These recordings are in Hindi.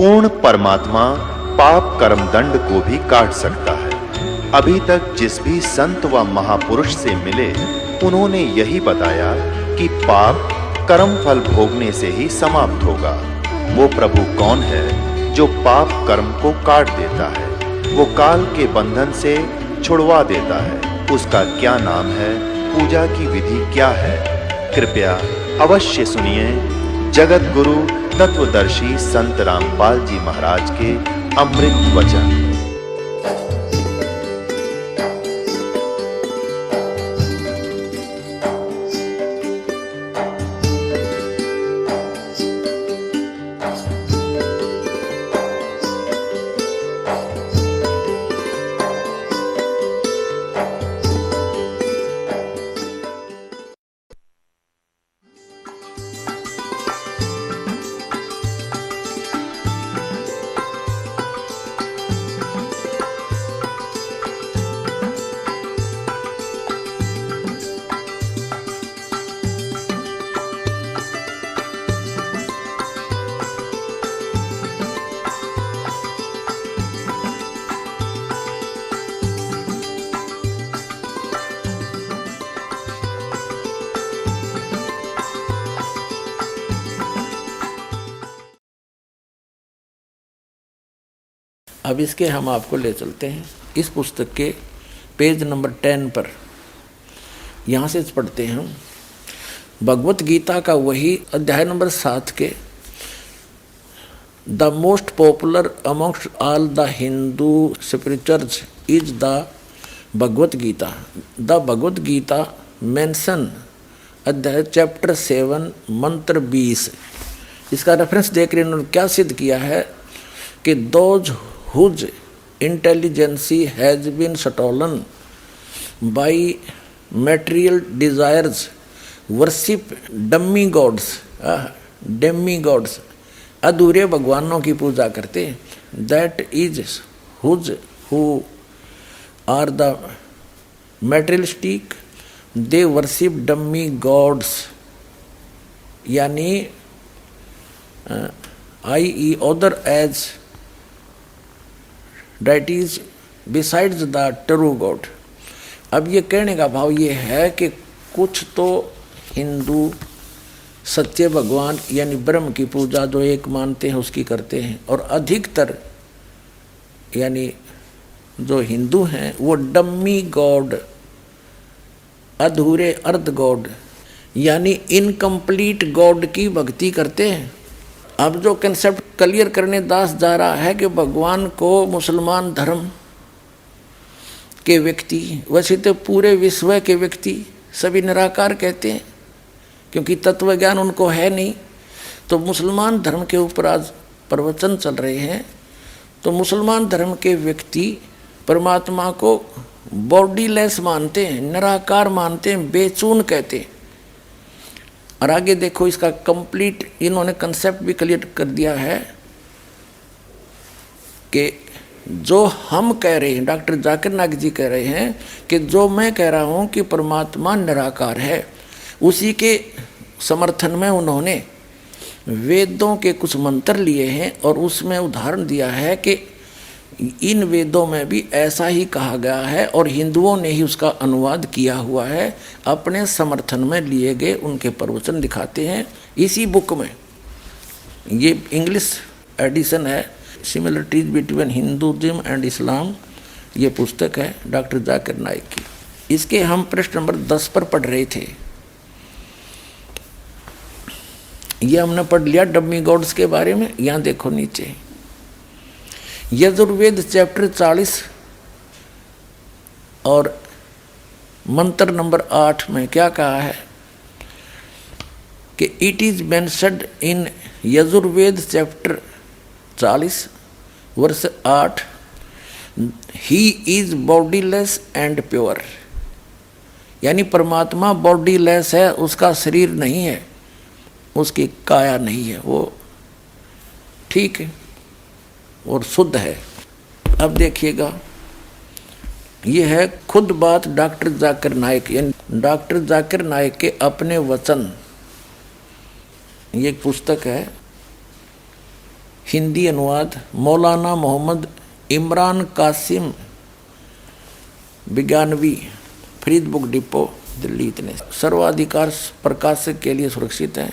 पूर्ण परमात्मा पाप कर्म दंड को भी काट सकता है। अभी तक जिस भी संत व महापुरुष से मिले, उन्होंने यही बताया कि पाप कर्म फल भोगने से ही समाप्त होगा। वो प्रभु कौन है जो पाप कर्म को काट देता है, वो काल के बंधन से छुड़वा देता है। उसका क्या नाम है, पूजा की विधि क्या है? कृपया अवश्य सुनिए जगत गुरु तत्वदर्शी संत रामपाल जी महाराज के अमृत वचन। अब इसके हम आपको ले चलते हैं इस पुस्तक के पेज नंबर 10 पर। यहाँ से पढ़ते हैं हम भगवत गीता का वही अध्याय नंबर 7 के the most popular amongst all the Hindu spirituals is the Bhagavad Gita. The Bhagavad Gita mention अध्याय चैप्टर 7 मंत्र 20। इसका रेफरेंस देख रहे इन्होंने क्या सिद्ध किया है कि those whose intelligence has been stolen by material desires worship demigods, demigods अधूरे भगवानों की पूजा करते हैं। that is who are the materialistic they worship demigods यानी i.e. other as deities besides the true God। अब ये कहने का भाव ये है कि कुछ तो हिंदू सच्चे भगवान यानी ब्रह्म की पूजा जो एक मानते हैं उसकी करते हैं, और अधिकतर यानी जो हिंदू हैं वो डम्मी गॉड अधूरे अर्ध गॉड यानी इनकम्प्लीट गॉड की भक्ति करते हैं। अब जो कंसेप्ट क्लियर करने दास जा रहा है कि भगवान को मुसलमान धर्म के व्यक्ति, वैसे तो पूरे विश्व के व्यक्ति सभी निराकार कहते हैं क्योंकि तत्व ज्ञान उनको है नहीं। तो मुसलमान धर्म के ऊपर आज प्रवचन चल रहे हैं। तो मुसलमान धर्म के व्यक्ति परमात्मा को बॉडीलेस मानते हैं, निराकार मानते हैं, बेचून कहते हैं। और आगे देखो इसका कंप्लीट इन्होंने कंसेप्ट भी क्लियर कर दिया है कि जो हम कह रहे हैं, डॉक्टर जाकिर नाइक जी कह रहे हैं कि जो मैं कह रहा हूं कि परमात्मा निराकार है, उसी के समर्थन में उन्होंने वेदों के कुछ मंत्र लिए हैं और उसमें उदाहरण दिया है कि इन वेदों में भी ऐसा ही कहा गया है और हिंदुओं ने ही उसका अनुवाद किया हुआ है। अपने समर्थन में लिए गए उनके प्रवचन दिखाते हैं इसी बुक में। ये इंग्लिश एडिशन है, similarities between Hinduism and Islam, ये पुस्तक है डॉक्टर जाकिर नाइक की। इसके हम पृष्ठ नंबर 10 पर पढ़ रहे थे। ये हमने पढ़ लिया डम्मी गॉड्स के बारे में। यहाँ देखो नीचे यजुर्वेद चैप्टर 40 और मंत्र नंबर 8 में क्या कहा है कि it is mentioned in Yajurveda chapter 40 वर्ष 8 he is bodiless and pure, यानी परमात्मा बॉडीलेस है, उसका शरीर नहीं है, उसकी काया नहीं है, वो ठीक है और शुद्ध है। अब देखिएगा ये है खुद बात डॉक्टर जाकिर नाइक, यानी डॉक्टर जाकिर नाइक के अपने वचन। ये एक पुस्तक है हिंदी अनुवाद मौलाना मोहम्मद इमरान कासिम, विज्ञानवी, फरीद बुक डिपो, दिल्ली। इतने सर्वाधिकार प्रकाशक के लिए सुरक्षित है।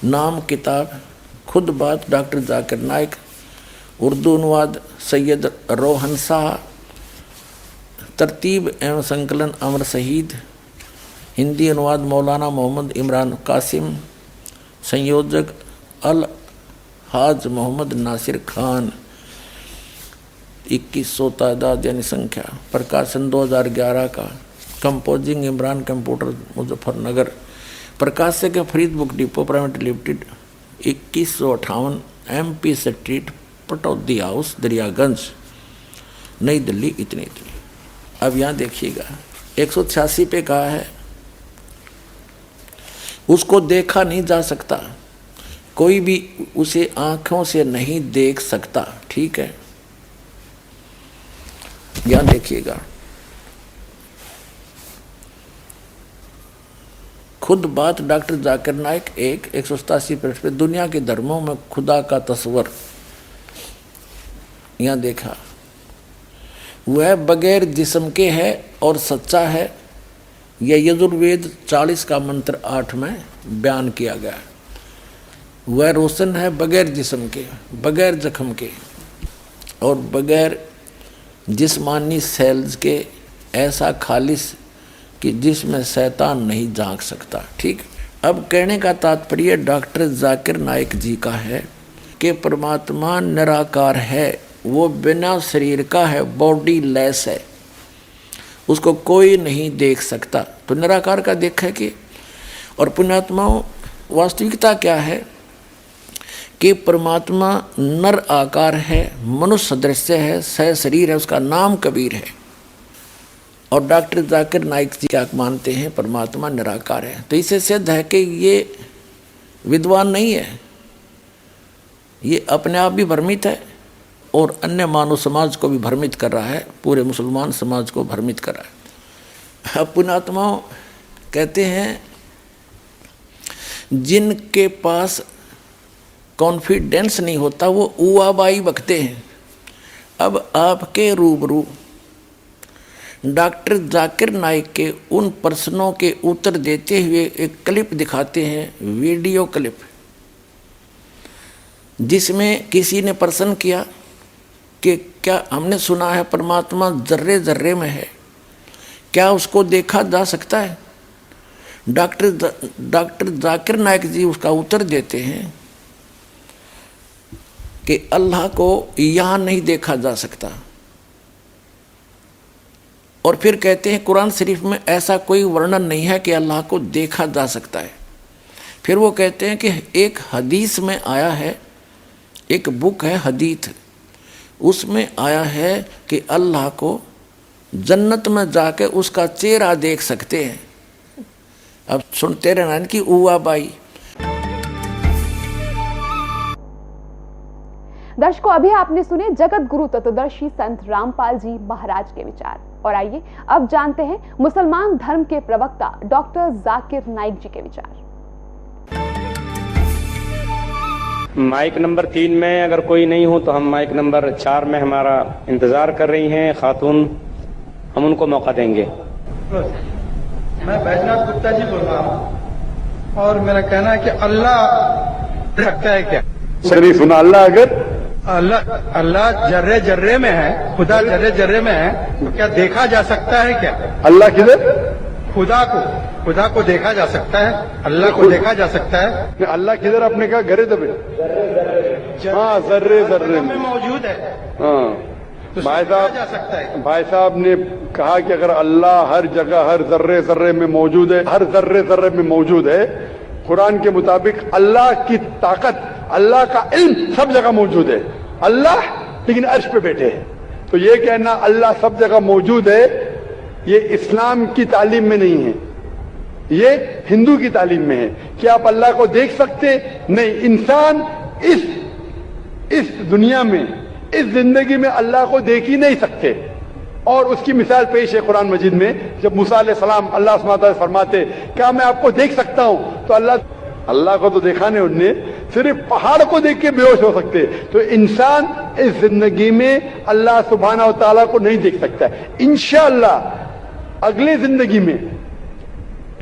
नाम किताब खुद बात डॉक्टर जाकिर नाइक, उर्दू अनुवाद सैयद रोहन शाह, तरतीब एवं संकलन अमर शहीद, हिंदी अनुवाद मौलाना मोहम्मद इमरान कासिम, संयोजक अल हाज मोहम्मद नासिर खान, 2100 तादाद यानी संख्या, प्रकाशन 2011 का, कंपोजिंग इमरान कंप्यूटर मुजफ्फरनगर, प्रकाशक है Farid book depot private limited, 2158 MP street, Pataudi house, Daryaganj, New Delhi. इतनी। अब यहाँ देखिएगा 186 पे कहा है उसको देखा नहीं जा सकता, कोई भी उसे आंखों से नहीं देख सकता। ठीक है, यहाँ देखिएगा खुद बात डॉक्टर जाकिर नाइक 187 पृष्ठ पे, दुनिया के धर्मों में खुदा का तस्वर। यहाँ देखा वह बगैर जिस्म के है और सच्चा है। यह यजुर्वेद 40 का मंत्र 8 में बयान किया गया। वह रोशन है बगैर जिस्म के, बगैर जख्म के और बगैर जिस्मानी सेल्स के, ऐसा खालिस कि जिसमें शैतान नहीं झांक सकता। ठीक। अब कहने का तात्पर्य डॉक्टर जाकिर नाइक जी का है कि परमात्मा निराकार है, वो बिना शरीर का है, बॉडी लेस है, उसको कोई नहीं देख सकता। तो निराकार का देखा कि और पुण्यात्माओं वास्तविकता क्या है कि परमात्मा नर आकार है, मनुष्य सदृश्य है, सह शरीर है, उसका नाम कबीर है। और डॉक्टर जाकिर नाइक जी क्या मानते हैं, परमात्मा निराकार है। तो इसे सिद्ध है कि ये विद्वान नहीं है, ये अपने आप भी भ्रमित है और अन्य मानव समाज को भी भ्रमित कर रहा है, पूरे मुसलमान समाज को भ्रमित कर रहा है। अब पुण्यात्माओं कहते हैं जिनके पास कॉन्फिडेंस नहीं होता वो उवाबाई बकते हैं। अब आपके रूबरू डॉक्टर जाकिर नाइक के उन प्रश्नों के उत्तर देते हुए एक क्लिप दिखाते हैं, वीडियो क्लिप, जिसमें किसी ने प्रश्न किया कि क्या हमने सुना है परमात्मा जर्रे जर्रे में है, क्या उसको देखा जा सकता है? डॉक्टर जाकिर नाइक जी उसका उत्तर देते हैं कि अल्लाह को यहाँ नहीं देखा जा सकता। और फिर कहते हैं कुरान शरीफ में ऐसा कोई वर्णन नहीं है कि अल्लाह को देखा जा सकता है। फिर वो कहते हैं कि एक हदीस में आया है, एक बुक है हदीथ, उसमें आया है कि अल्लाह को जन्नत में जाके उसका चेहरा देख सकते हैं। अब सुनते रहना इनकी उवा बाई। दर्शकों, अभी आपने सुने जगत गुरु तत्वदर्शी संत रामपाल जी महाराज के विचार। और आइए अब जानते हैं मुसलमान धर्म के प्रवक्ता डॉक्टर जाकिर नाइक जी के विचार। माइक नंबर 3 में अगर कोई नहीं हो तो हम माइक नंबर 4 में हमारा इंतजार कर रही हैं खातून, हम उनको मौका देंगे। मैं बैजनाथ गुप्ता जी बोल रहा हूँ और मेरा कहना है कि अल्लाह रखता है क्या? सही सुना। अल्लाह अगर अल्लाह जर्रे जर्रे में है, खुदा जर्रे जर्रे में है, तो क्या देखा जा सकता है क्या? अल्लाह किधर? खुदा को देखा जा सकता है, अल्लाह को देखा जा सकता है। अल्लाह किधर? आपने कहा घरे दबे। हाँ, जर्रे जर्रे में मौजूद है। हाँ तो भाई जा सकता है। भाई साहब ने कहा कि अगर अल्लाह हर जगह हर जर्रे जर्रे में मौजूद है, हर जर्रे जर्रे में मौजूद है, कुरान के मुताबिक अल्लाह की ताकत, अल्लाह का इल्म सब जगह मौजूद है। अल्लाह लेकिन अर्श पे बैठे हैं। तो ये कहना अल्लाह सब जगह मौजूद है, ये इस्लाम की तालीम में नहीं है, ये हिंदू की तालीम में है कि आप अल्लाह को देख सकते नहीं। इंसान इस दुनिया में, इस जिंदगी में अल्लाह को देख ही नहीं सकते। और उसकी मिसाल पेश है कुरान मजीद में, जब मूसा अलैहिस्सलाम अल्लाह फरमाते क्या मैं आपको देख सकता हूं, तो अल्लाह को तो देखा नहीं उनने, सिर्फ पहाड़ को देख के बेहोश हो सकते हैं। तो इंसान इस जिंदगी में अल्लाह सुब्हाना व तआला को नहीं देख सकता है। इंशाअल्लाह अगले जिंदगी में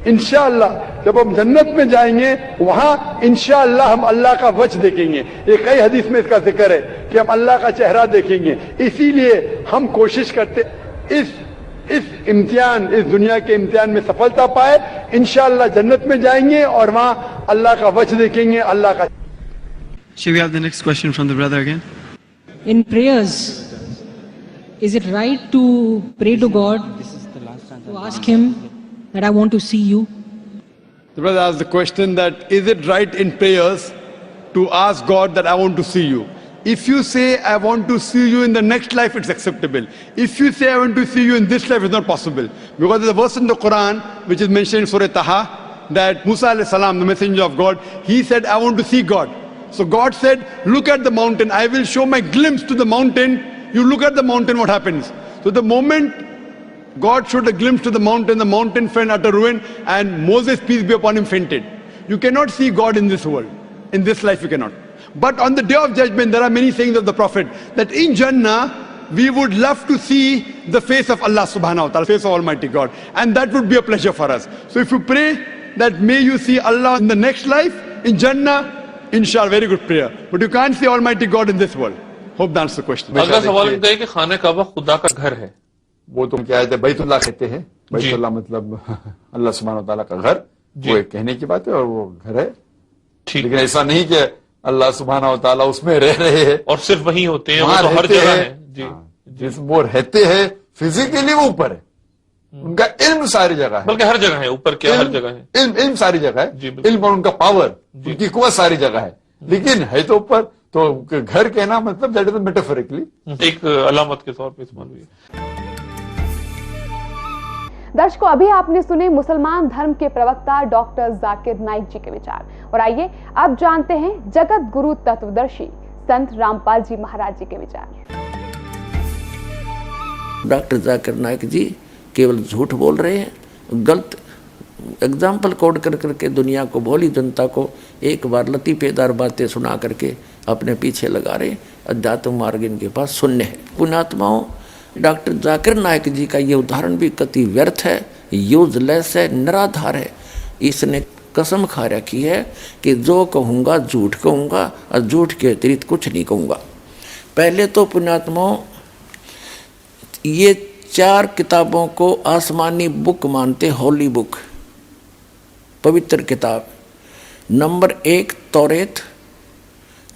इंशाअल्लाह जब हम जन्नत में जाएंगे वहां इंशाअल्लाह हम अल्लाह का वजह देखेंगे। ये कई हदीस में इसका जिक्र है कि हम अल्लाह का चेहरा देखेंगे। इसीलिए हम कोशिश करते इस इम्तिहान, इस दुनिया के इम्तिहान में सफलता पाए, इंशाअल्लाह जन्नत में जाएंगे और वहां अल्लाह का वजह देखेंगे। अल्लाह का। Shall we have the next question from the brother again? In prayers, is it right to pray to God, to ask Him that I want to see you? The brother asked the question that is it right in prayers to ask God that I want to see you? If you say I want to see you in the next life, it's acceptable. If you say I want to see you in this life, it's not possible. Because there's a verse in the Quran which is mentioned in Surah Taha that Musa alayhi salam, the messenger of God, he said I want to see God. So God said, look at the mountain, I will show my glimpse to the mountain. You look at the mountain, what happens? So the moment God showed a glimpse to the mountain fell utter ruin, and Moses, peace be upon him, fainted. You cannot see God in this world. In this life you cannot. But on the day of judgment, there are many sayings of the Prophet that in Jannah, we would love to see the face of Allah subhanahu wa ta'ala, face of Almighty God. And that would be a pleasure for us. So if you pray that may you see Allah in the next life, in Jannah, inshallah, very good prayer. But you can't see Almighty God in this world. Hope that answers the question. अगला सवाल ये है कि खाने काबा खुदा का घर है। वो तो क्या है, बैतुल्लाह कहते हैं। बैतुल्लाह मतलब अल्लाह सुब्हानहू व तआला का घर। वो एक कहने की बात है और वो घर है। लेकिन ऐसा नहीं कि अल्लाह सुब्हानहू व तआला उसमें रह रहे हैं और सिर्फ वहीं होते हैं, वो तो हर जगह है। जी, जिस वो रहते हैं फिजिकली वो ऊपर है, उनका इल्म सारी जगह है। बल्कि हर जगह है, ऊपर क्या हर जगह है, इल्म सारी जगह है। इल्म और उनका पावर, उनकी कुव्वत सारी जगह है। लेकिन है तो ऊपर, तो घर कहना मतलब दैट इज मेटाफोरिकली, एक अलामत के तौर पर इस्तेमाल हुई है। दर्शकों, अभी आपने सुने मुसलमान धर्म के प्रवक्ता डॉक्टर जाकिर नाइक जी के विचार, और आइए अब जानते हैं जगत गुरु तत्वदर्शी संत रामपाल जी महाराज जी के विचार। डॉक्टर जाकिर नाइक जी केवल झूठ बोल रहे हैं, गलत एग्जाम्पल कोड कर करके दुनिया को, भोली जनता को एक बार लतीफेदार बातें सुना करके अपने पीछे लगा रहे हैं। अध्यात्म मार्ग इनके पास शून्य है। पुण्यात्माओं, डॉक्टर जाकिर नाइक जी का ये उदाहरण भी कति व्यर्थ है, यूजलेस है, निराधार है। इसने कसम खा रखी है कि जो कहूँगा झूठ कहूँगा और झूठ के अतिरिक्त कुछ नहीं कहूँगा। पहले तो पुण्यात्माओं, ये 4 किताबों को आसमानी बुक मानते, होली बुक, पवित्र किताब। नंबर 1 तौरेत,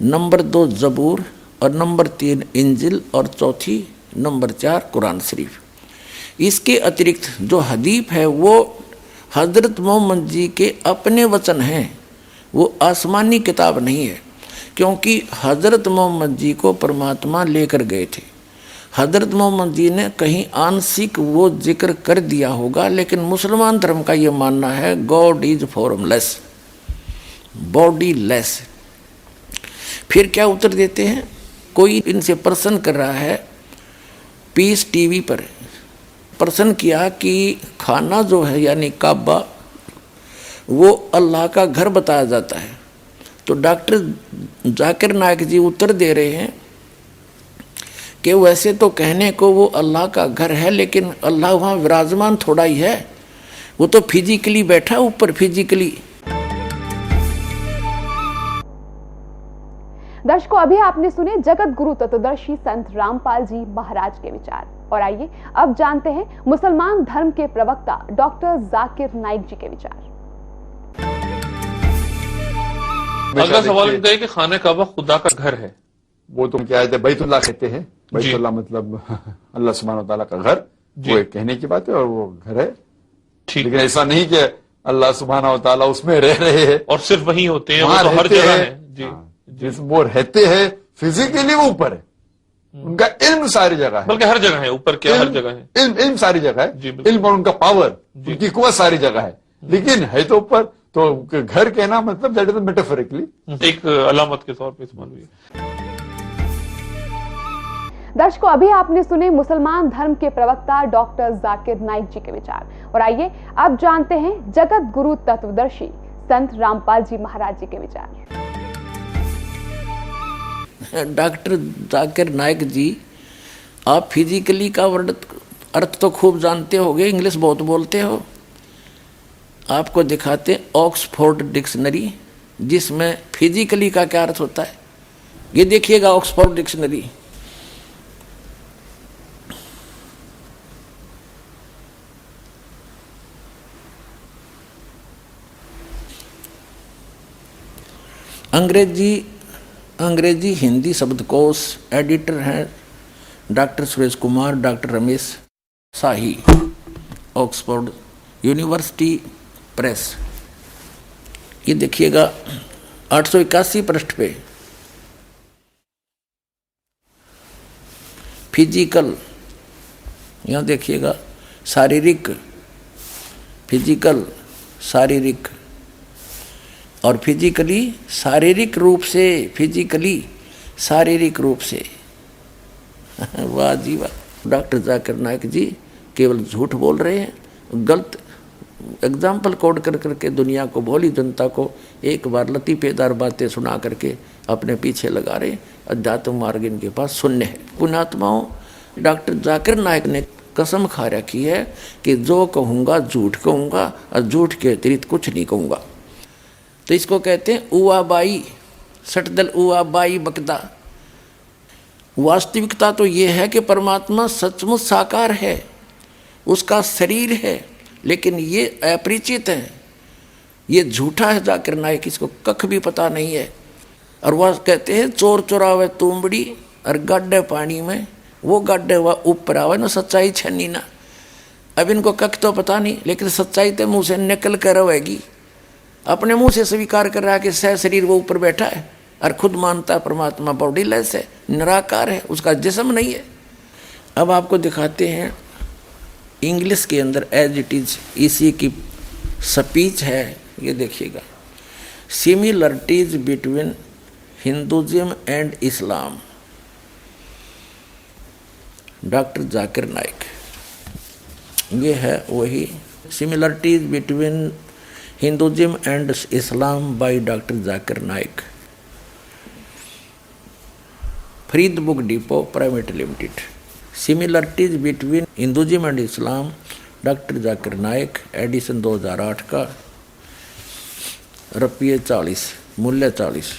नंबर 2 जबूर और नंबर 3 इंजिल और चौथी नंबर 4 कुरान शरीफ। इसके अतिरिक्त जो हदीफ है वो हज़रत मोहम्मद जी के अपने वचन हैं, वो आसमानी किताब नहीं है। क्योंकि हज़रत मोहम्मद जी को परमात्मा लेकर गए थे। हज़रत मोहम्मद जी ने कहीं आंशिक वो जिक्र कर दिया होगा, लेकिन मुसलमान धर्म का ये मानना है God is formless, body less. फिर क्या उत्तर देते हैं? कोई इनसे प्रश्न कर रहा है, पीस टीवी पर प्रश्न किया कि खाना जो है यानी काबा, वो अल्लाह का घर बताया जाता है। तो डॉक्टर जाकिर नाइक जी उत्तर दे रहे हैं कि वैसे तो कहने को वो अल्लाह का घर है, लेकिन अल्लाह वहाँ विराजमान थोड़ा ही है, वो तो फिजिकली बैठा ऊपर, फिजिकली। दर्शकों, अभी आपने सुने जगत गुरु तत्वदर्शी संत रामपाल जी महाराज के विचार, और आइए अब जानते हैं मुसलमान धर्म के प्रवक्ता डॉक्टर जाकिर नाइक जी के विचार। अगला सवाल ये है कि खाने काबा खुदा का घर है। वो तो क्या है, बैतुल्लाह कहते हैं। बैतुल्लाह मतलब अल्लाह सुब्हानहू व तआला का घर। वो एक कहने की बात है और वो घर है। लेकिन ऐसा नहीं कि अल्लाह सुब्हानहू व तआला उसमें रह रहे हैं और सिर्फ वहीं होते हैं, वो तो हर जगह है। जी, जिस वो रहते हैं फिजिकली वो ऊपर है, उनका इल्म सारी जगह है। बल्कि हर जगह है, ऊपर क्या हर जगह है। इल्म सारी जगह है। इल्म और उनका पावर, उनकी कुव्वत सारी जगह है। लेकिन है तो ऊपर, तो घर कहना मतलब दैट इज मेटाफोरिकली, एक अलामत के तौर पर इस्तेमाल हुई है। दर्शकों, अभी आपने सुने मुसलमान धर्म के प्रवक्ता डॉक्टर जाकिर नाइक जी के विचार, और आइए अब जानते हैं जगत गुरु तत्वदर्शी संत रामपाल जी महाराज जी के विचार। डॉक्टर जाकिर नाइक जी, आप फिजिकली का अर्थ तो खूब जानते होगे, इंग्लिश बहुत बोलते हो। आपको दिखाते हैं ऑक्सफोर्ड डिक्शनरी, जिसमें फिजिकली का क्या अर्थ होता है। ये देखिएगा ऑक्सफोर्ड डिक्शनरी। अंग्रेजी हिंदी शब्दकोश एडिटर हैं डॉक्टर सुरेश कुमार, डॉक्टर रमेश शाही, ऑक्सफोर्ड यूनिवर्सिटी प्रेस। ये देखिएगा 881 पृष्ठ पे फिजिकल, यहाँ देखिएगा शारीरिक, फिजिकल शारीरिक, और फिजिकली शारीरिक रूप से, फिजिकली शारीरिक रूप से। वाह जी वाह। डॉक्टर जाकिर नाइक जी केवल झूठ बोल रहे हैं, गलत एग्जाम्पल कोड कर करके दुनिया को, भोली जनता को एक बार लतीफेदार बातें सुना करके अपने पीछे लगा रहे। अध्यात्म मार्ग इनके पास शून्य है। पुण्यात्माओं, डॉक्टर जाकिर नाइक ने कसम खा रखी है कि जो कहूँगा झूठ कहूँगा और झूठ के अतिरिक्त कुछ नहीं कहूँगा। तो इसको कहते हैं उवाबाई, सटदल उवाबाई बकदा। वास्तविकता तो ये है कि परमात्मा सचमुच साकार है, उसका शरीर है, लेकिन ये अपरिचित है, ये झूठा है जाकिर नाइक, इसको कख भी पता नहीं है। और वह कहते हैं चोर चोरावे तुमबड़ी और गड्ढे पानी में, वो गड्ढे वह ऊपर आवे ना, सच्चाई छनी ना। अब इनको कख तो पता नहीं, लेकिन सच्चाई तो मुँह से निकल कर रहेगी। अपने मुंह से स्वीकार कर रहा है कि सह शरीर वो ऊपर बैठा है, और खुद मानता है परमात्मा बॉडीलेस है, निराकार है, उसका जिस्म नहीं है। अब आपको दिखाते हैं इंग्लिश के अंदर एज इट इज इसी की स्पीच है। ये देखिएगा, similarities between Hinduism and Islam, doctor Zakir Naik. ये है वही similarities between Hinduism and Islam by doctor Zakir Naik, Farid book depot private limited. Similarities between Hinduism and Islam, doctor Zakir Naik, edition 2008 का, रुपये 40, मूल्य 40।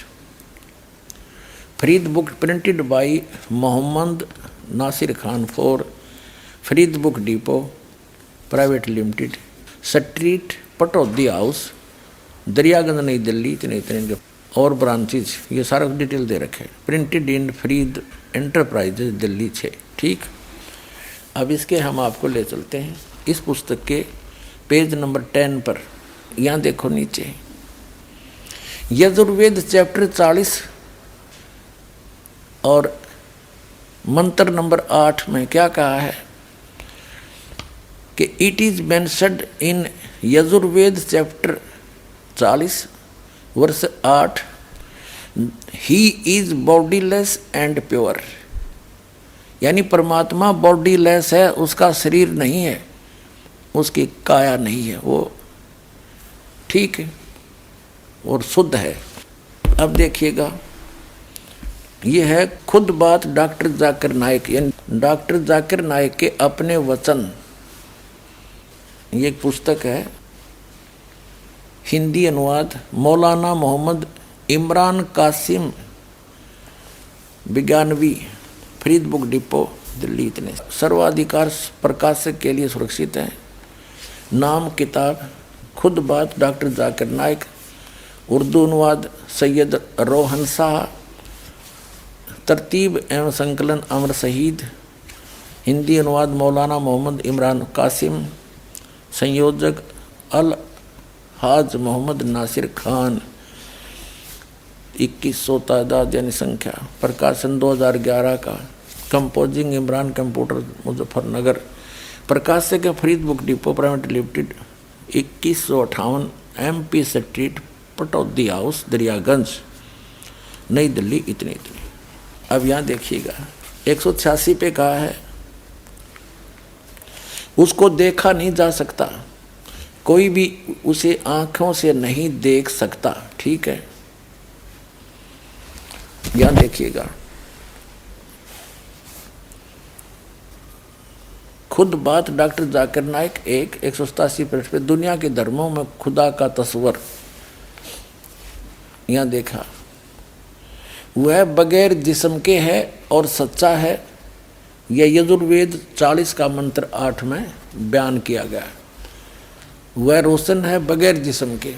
Farid book printed by Mohammad Nasir Khan for Farid book depot private limited, street Pataudi house, Daryaganj, New Delhi. इतने इनके और ब्रांचेज, ये सारा डिटेल दे रखे। Printed in Farid enterprises, Delhi 6। ठीक, अब इसके हम आपको ले चलते हैं इस पुस्तक के पेज नंबर 10 पर। यहाँ देखो नीचे यजुर्वेद चैप्टर 40 और मंत्र नंबर 8 में क्या कहा है कि it is mentioned in Yajurveda chapter 40 वर्ष 8, he is bodiless and pure. यानी परमात्मा बॉडीलेस है, उसका शरीर नहीं है, उसकी काया नहीं है, वो ठीक है और शुद्ध है। अब देखिएगा, ये है खुद बात डॉक्टर जाकिर नाइक, यानी डॉक्टर जाकिर नाइक के अपने वचन। ये एक पुस्तक है, हिंदी अनुवाद मौलाना मोहम्मद इमरान कासिम विज्ञानवी, फरीद बुक डिपो, दिल्ली। इतने सर्वाधिकार प्रकाशक के लिए सुरक्षित है। नाम किताब खुद बात डॉक्टर जाकिर नाइक, उर्दू अनुवाद सैयद रोहन शाह, तरतीब एवं संकलन अमर शहीद, हिंदी अनुवाद मौलाना मोहम्मद इमरान कासिम, संयोजक अल हाज मोहम्मद नासिर खान, 2100 तादाद यानी संख्या, प्रकाशन 2011 का, कंपोजिंग इमरान कंप्यूटर मुजफ्फरनगर, प्रकाशक Farid book depot private limited, 2158 MP street Pataudi house, Daryaganj, New Delhi. इतनी। अब यहाँ देखिएगा 186 पे कहा है, उसको देखा नहीं जा सकता, कोई भी उसे आंखों से नहीं देख सकता। ठीक है, यहाँ देखिएगा खुद बात डॉक्टर जाकिर नाइक 187 पृष्ठ पे दुनिया के धर्मों में खुदा का तस्वर यहाँ देखा, वह बगैर जिस्म के है और सच्चा है। यह यजुर्वेद 40 का मंत्र 8 में बयान किया गया। वह रोशन है बगैर जिस्म के।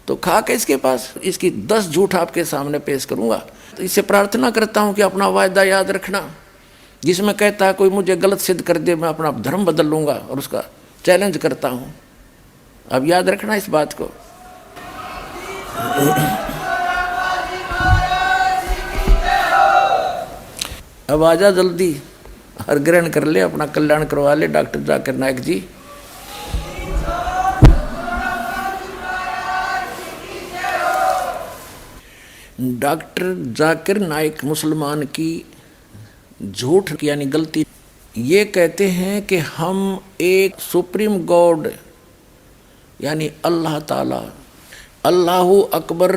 तो खाक है इसके पास, इसकी 10 झूठ आपके सामने पेश करूंगा। तो इससे प्रार्थना करता हूं कि अपना वायदा याद रखना, जिसमें कहता है कोई मुझे गलत सिद्ध कर दे मैं अपना धर्म बदल लूंगा, और उसका चैलेंज करता हूं। अब याद रखना इस बात को। अब आजा जल्दी और ग्रहण कर ले, अपना कल्याण करवा ले डॉक्टर जाकिर नाइक जी। डॉक्टर जाकिर नाइक मुसलमान की झूठ यानी गलती ये कहते हैं कि हम एक सुप्रीम गॉड यानी अल्लाह ताला, अल्लाहु अकबर,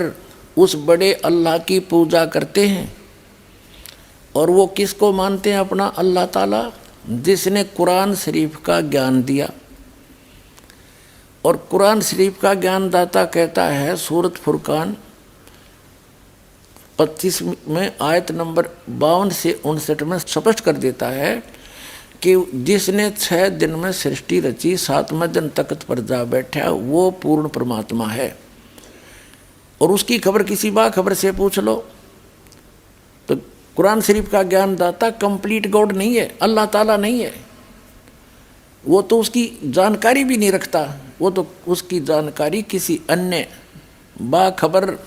उस बड़े अल्लाह की पूजा करते हैं। और वो किसको मानते हैं अपना अल्लाह ताला? जिसने कुरान शरीफ का ज्ञान दिया। और कुरान शरीफ का ज्ञान दाता कहता है सूरत फुरकान 25 में आयत नंबर 52 से 59 में स्पष्ट कर देता है कि जिसने 6 दिन में सृष्टि रची, 7वें दिन तख्त पर जा बैठा, वो पूर्ण परमात्मा है। और उसकी खबर किसी बाखबर से पूछ लो तो कुरान शरीफ का ज्ञान दाता कंप्लीट गॉड नहीं है, अल्लाह ताला नहीं है। वो तो उसकी जानकारी भी नहीं रखता, वो तो उसकी जानकारी किसी अन्य बाखबर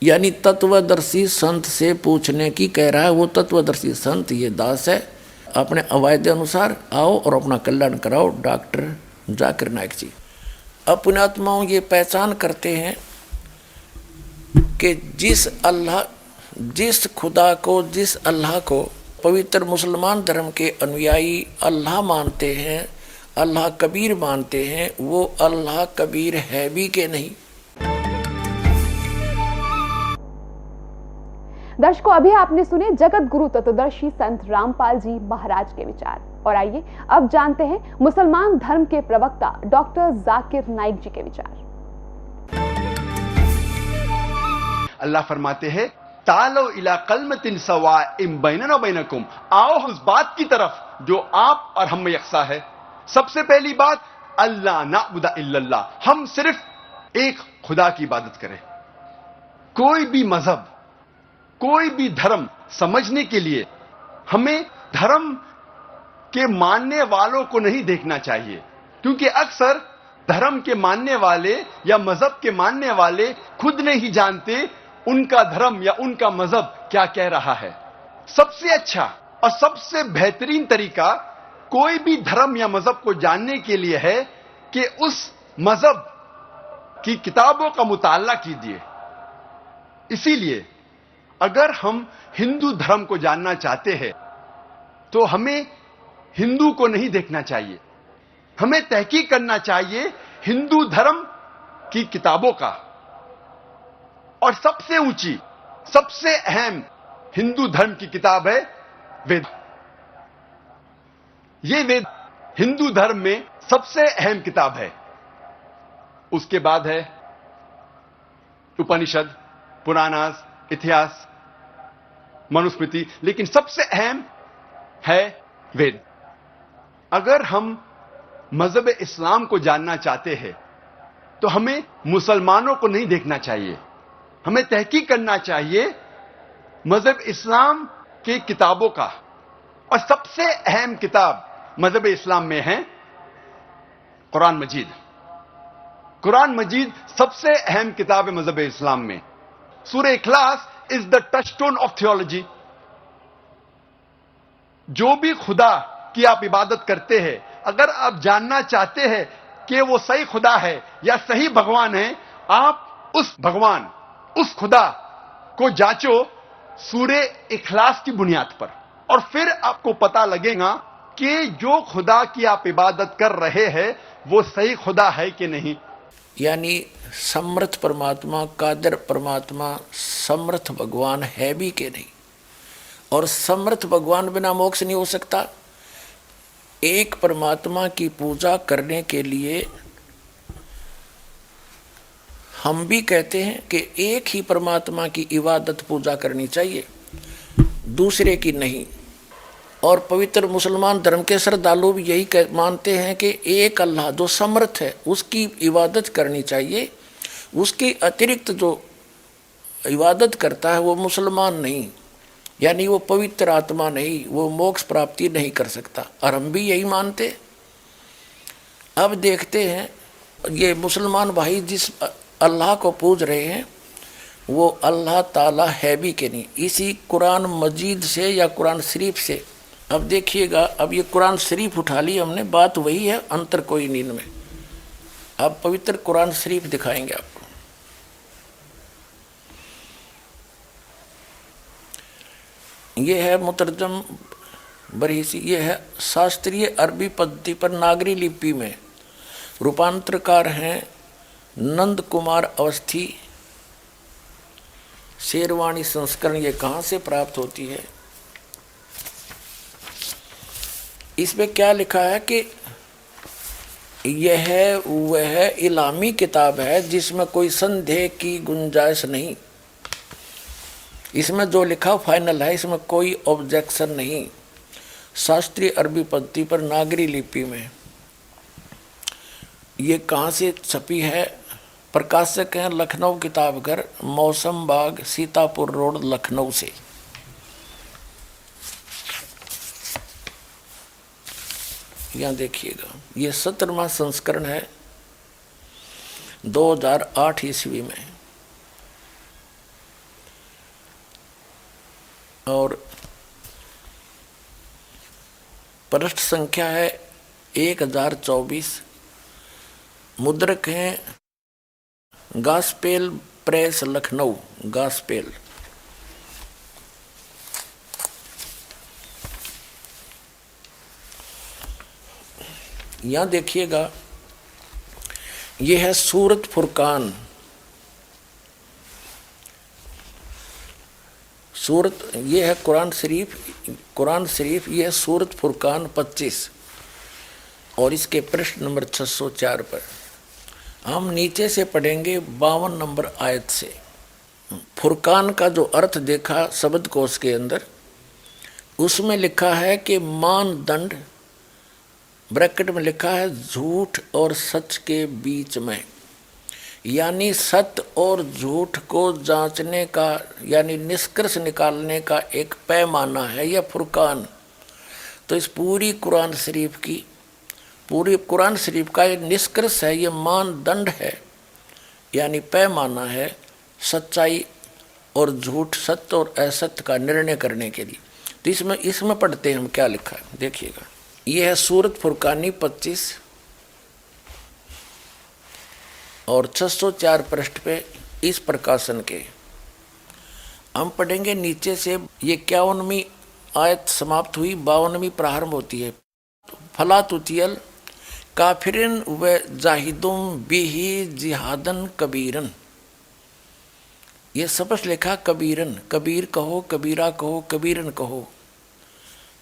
यानी तत्वदर्शी संत से पूछने की कह रहा है। वो तत्वदर्शी संत ये दास है। अपने अवायदे अनुसार आओ और अपना कल्याण कराओ डॉक्टर जाकिर नाइक जी। अब पुण्यात्माओं ये पहचान करते हैं कि जिस खुदा को, जिस अल्लाह को पवित्र मुसलमान धर्म के अनुयायी अल्लाह मानते हैं, अल्लाह कबीर मानते हैं, वो अल्लाह कबीर है भी कि नहीं। दर्शकों, अभी आपने सुने जगत गुरु तत्वदर्शी संत रामपाल जी महाराज के विचार। और आइए अब जानते हैं मुसलमान धर्म के प्रवक्ता डॉक्टर जाकिर नाइक जी के विचार। अल्लाह फरमाते हैं तालो इला कलमतिन सवाइम बैनना बैनकुम, आओ उस बात की तरफ जो आप और हम में यकसा है। सबसे पहली बात अल्लाह नाबुदा इल्लल्लाह, हम सिर्फ एक खुदा की इबादत करें। कोई भी मजहब, कोई भी धर्म समझने के लिए हमें धर्म के मानने वालों को नहीं देखना चाहिए, क्योंकि अक्सर धर्म के मानने वाले या मजहब के मानने वाले खुद नहीं जानते उनका धर्म या उनका मजहब क्या कह रहा है। सबसे अच्छा और सबसे बेहतरीन तरीका कोई भी धर्म या मजहब को जानने के लिए है कि उस मजहब की किताबों का मुताला कीजिए। इसीलिए अगर हम हिंदू धर्म को जानना चाहते हैं तो हमें हिंदू को नहीं देखना चाहिए, हमें तहकीक करना चाहिए हिंदू धर्म की किताबों का। और सबसे ऊंची, सबसे अहम हिंदू धर्म की किताब है वेद। ये वेद हिंदू धर्म में सबसे अहम किताब है। उसके बाद है उपनिषद, पुराणास, इतिहास, मनुस्मृति, लेकिन सबसे अहम है वेद। अगर हम मजहब इस्लाम को जानना चाहते हैं तो हमें मुसलमानों को नहीं देखना चाहिए, हमें तहकीक करना चाहिए मजहब इस्लाम की किताबों का। और सबसे अहम किताब मजहब इस्लाम में है कुरान मजीद। कुरान मजीद सबसे अहम किताब है मजहब इस्लाम में। सूरह इखलास is the touchstone of theology. जो भी खुदा की आप इबादत करते हैं, अगर आप जानना चाहते हैं कि वो सही खुदा है या सही भगवान है, आप उस भगवान, उस खुदा को जांचो सूरह इखलास की बुनियाद पर, और फिर आपको पता लगेगा कि जो खुदा की आप इबादत कर रहे हैं वो सही खुदा है कि नहीं। यानी समर्थ परमात्मा, कादर परमात्मा, समर्थ भगवान है भी कि नहीं। और समर्थ भगवान बिना मोक्ष नहीं हो सकता। एक परमात्मा की पूजा करने के लिए हम भी कहते हैं कि एक ही परमात्मा की इबादत पूजा करनी चाहिए, दूसरे की नहीं। और पवित्र मुसलमान धर्म के श्रद्धालु भी यही मानते हैं कि एक अल्लाह जो समर्थ है उसकी इबादत करनी चाहिए, उसके अतिरिक्त जो इबादत करता है वो मुसलमान नहीं, यानी वो पवित्र आत्मा नहीं, वो मोक्ष प्राप्ति नहीं कर सकता। और हम भी यही मानते। अब देखते हैं ये मुसलमान भाई जिस अल्लाह को पूज रहे हैं वो अल्लाह ताला है भी कि नहीं, इसी कुरान मजीद से या कुरान शरीफ से। अब देखिएगा, अब ये कुरान शरीफ उठा ली हमने, बात वही है, अंतर कोई नहीं इनमें। अब पवित्र कुरान शरीफ दिखाएंगे आपको। ये है मुतरजम बरहीसी, ये है शास्त्रीय अरबी पद्धति पर नागरी लिपि में। रूपांतरकार हैं नंद कुमार अवस्थी। शेरवाणी संस्करण ये कहाँ से प्राप्त होती है? इसमें क्या लिखा है कि यह वह इलामी किताब है जिसमें कोई संदेह की गुंजाइश नहीं। इसमें जो लिखा फाइनल है, इसमें कोई ऑब्जेक्शन नहीं। शास्त्रीय अरबी पद्धति पर नागरी लिपि में। ये कहाँ से छपी है? प्रकाशक हैं लखनऊ किताबघर, मौसम बाग, सीतापुर रोड, लखनऊ से। यहाँ देखिएगा, ये 17वां संस्करण है 2008 ईस्वी में। और पृष्ठ संख्या है 1024। मुद्रक हैं गास्पेल प्रेस लखनऊ, गास्पेल। यहाँ देखिएगा, ये है सूरत फुरकान। सूरत ये है कुरान शरीफ ये है सूरत फुरकान 25 और इसके पृष्ठ नंबर 604 पर। हम नीचे से पढ़ेंगे 52 नंबर आयत से। फुरकान का जो अर्थ देखा शब्द कोश के अंदर, उसमें लिखा है कि मानदंड, ब्रैकेट में लिखा है झूठ और सच के बीच में, यानी सत्य और झूठ को जांचने का यानी निष्कर्ष निकालने का एक पैमाना है यह फुरकान। तो इस पूरी कुरान शरीफ का ये निष्कर्ष है, ये मानदंड है, यानी पैमाना है सच्चाई और झूठ, सत्य और असत्य का निर्णय करने के लिए। तो इसमें पढ़ते हैं हम क्या लिखा है, देखिएगा। ये है सूरत फुरकानी 25 और 604 पृष्ठ पे इस प्रकाशन के हम पढ़ेंगे नीचे से। ये 51वीं आयत समाप्त हुई, 52वीं प्रारंभ होती है। फला तुतियल काफिरन व जाहिदुम बिही जिहादन कबीरन। ये स्पष्ट लिखा कबीरन, कबीर कहो, कबीरा कहो, कबीरन कहो।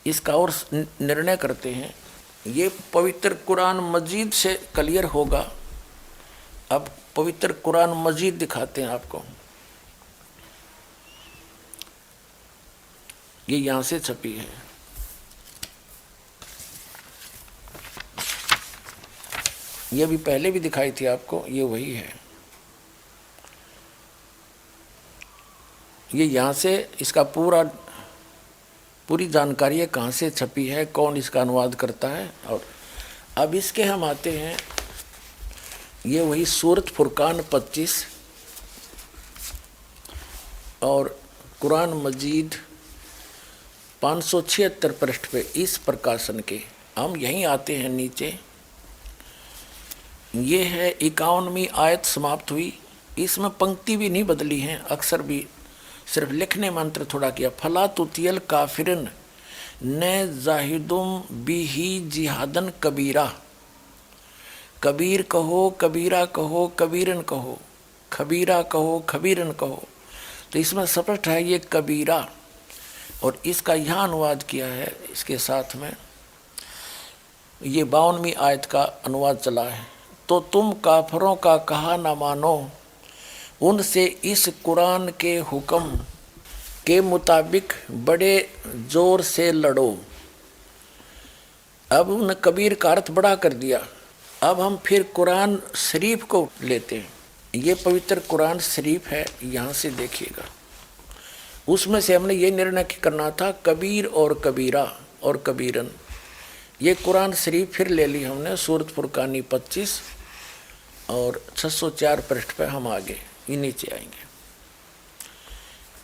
इसका और निर्णय करते हैं, ये पवित्र कुरान मजीद से क्लियर होगा। अब पवित्र कुरान मजीद दिखाते हैं आपको। ये यहां से छपी है। ये भी पहले भी दिखाई थी आपको, ये वही है। ये यहां से इसका पूरी जानकारी है, कहाँ से छपी है, कौन इसका अनुवाद करता है। और अब इसके हम आते हैं, ये वही सूरत फुरकान 25 और कुरान मजीद 576 पृष्ठ पे इस प्रकाशन के। हम यहीं आते हैं नीचे। ये है 51वीं आयत समाप्त हुई। इसमें पंक्ति भी नहीं बदली है, अक्सर भी सिर्फ लिखने मंत्र थोड़ा किया। फला तुतियल काफिरन न जाहिदुम बिही जिहादन कबीरा। कबीर कहो, कबीरा कहो, कबीरन कहो, खबीरा कहो, खबीरन कहो। तो इसमें स्पष्ट है ये कबीरा। और इसका यहाँ अनुवाद किया है इसके साथ में, ये 52वीं आयत का अनुवाद चला है। तो तुम काफरों का कहा न मानो, उनसे इस कुरान के हुक्म के मुताबिक बड़े जोर से लड़ो। अब उन कबीर का अर्थ बड़ा कर दिया। अब हम फिर कुरान शरीफ को लेते हैं। ये पवित्र कुरान शरीफ है, यहाँ से देखिएगा। उसमें से हमने ये निर्णय करना था कबीर और कबीरा और कबीरन। ये कुरान शरीफ फिर ले ली हमने, सूरत फुरकानी 25 और 604 पृष्ठ पे हम आगे ये नीचे आएंगे।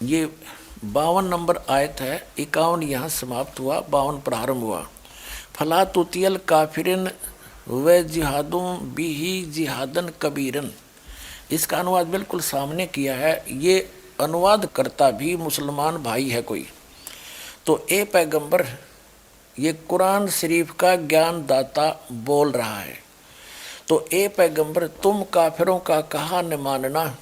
ये 52 नंबर आयत है, 51 यहाँ समाप्त हुआ, 52 प्रारंभ हुआ। फला तुतियल काफिरन व जिहादुम बिही जिहादन कबीरन। इसका अनुवाद बिल्कुल सामने किया है। ये अनुवाद करता भी मुसलमान भाई है कोई। तो ए पैगंबर, ये कुरान शरीफ का ज्ञान दाता बोल रहा है। तो ए पैगंबर, तुम काफिरों का कहा न मानना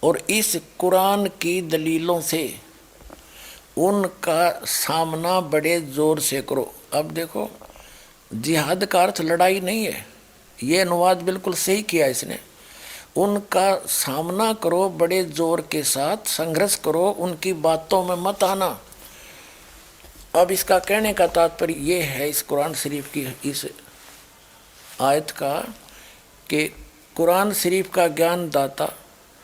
और इस कुरान की दलीलों से उनका सामना बड़े जोर से करो। अब देखो, जिहाद का अर्थ लड़ाई नहीं है, ये अनुवाद बिल्कुल सही किया इसने। उनका सामना करो बड़े जोर के साथ, संघर्ष करो, उनकी बातों में मत आना। अब इसका कहने का तात्पर्य ये है इस कुरान शरीफ की इस आयत का कि कुरान शरीफ का ज्ञान दाता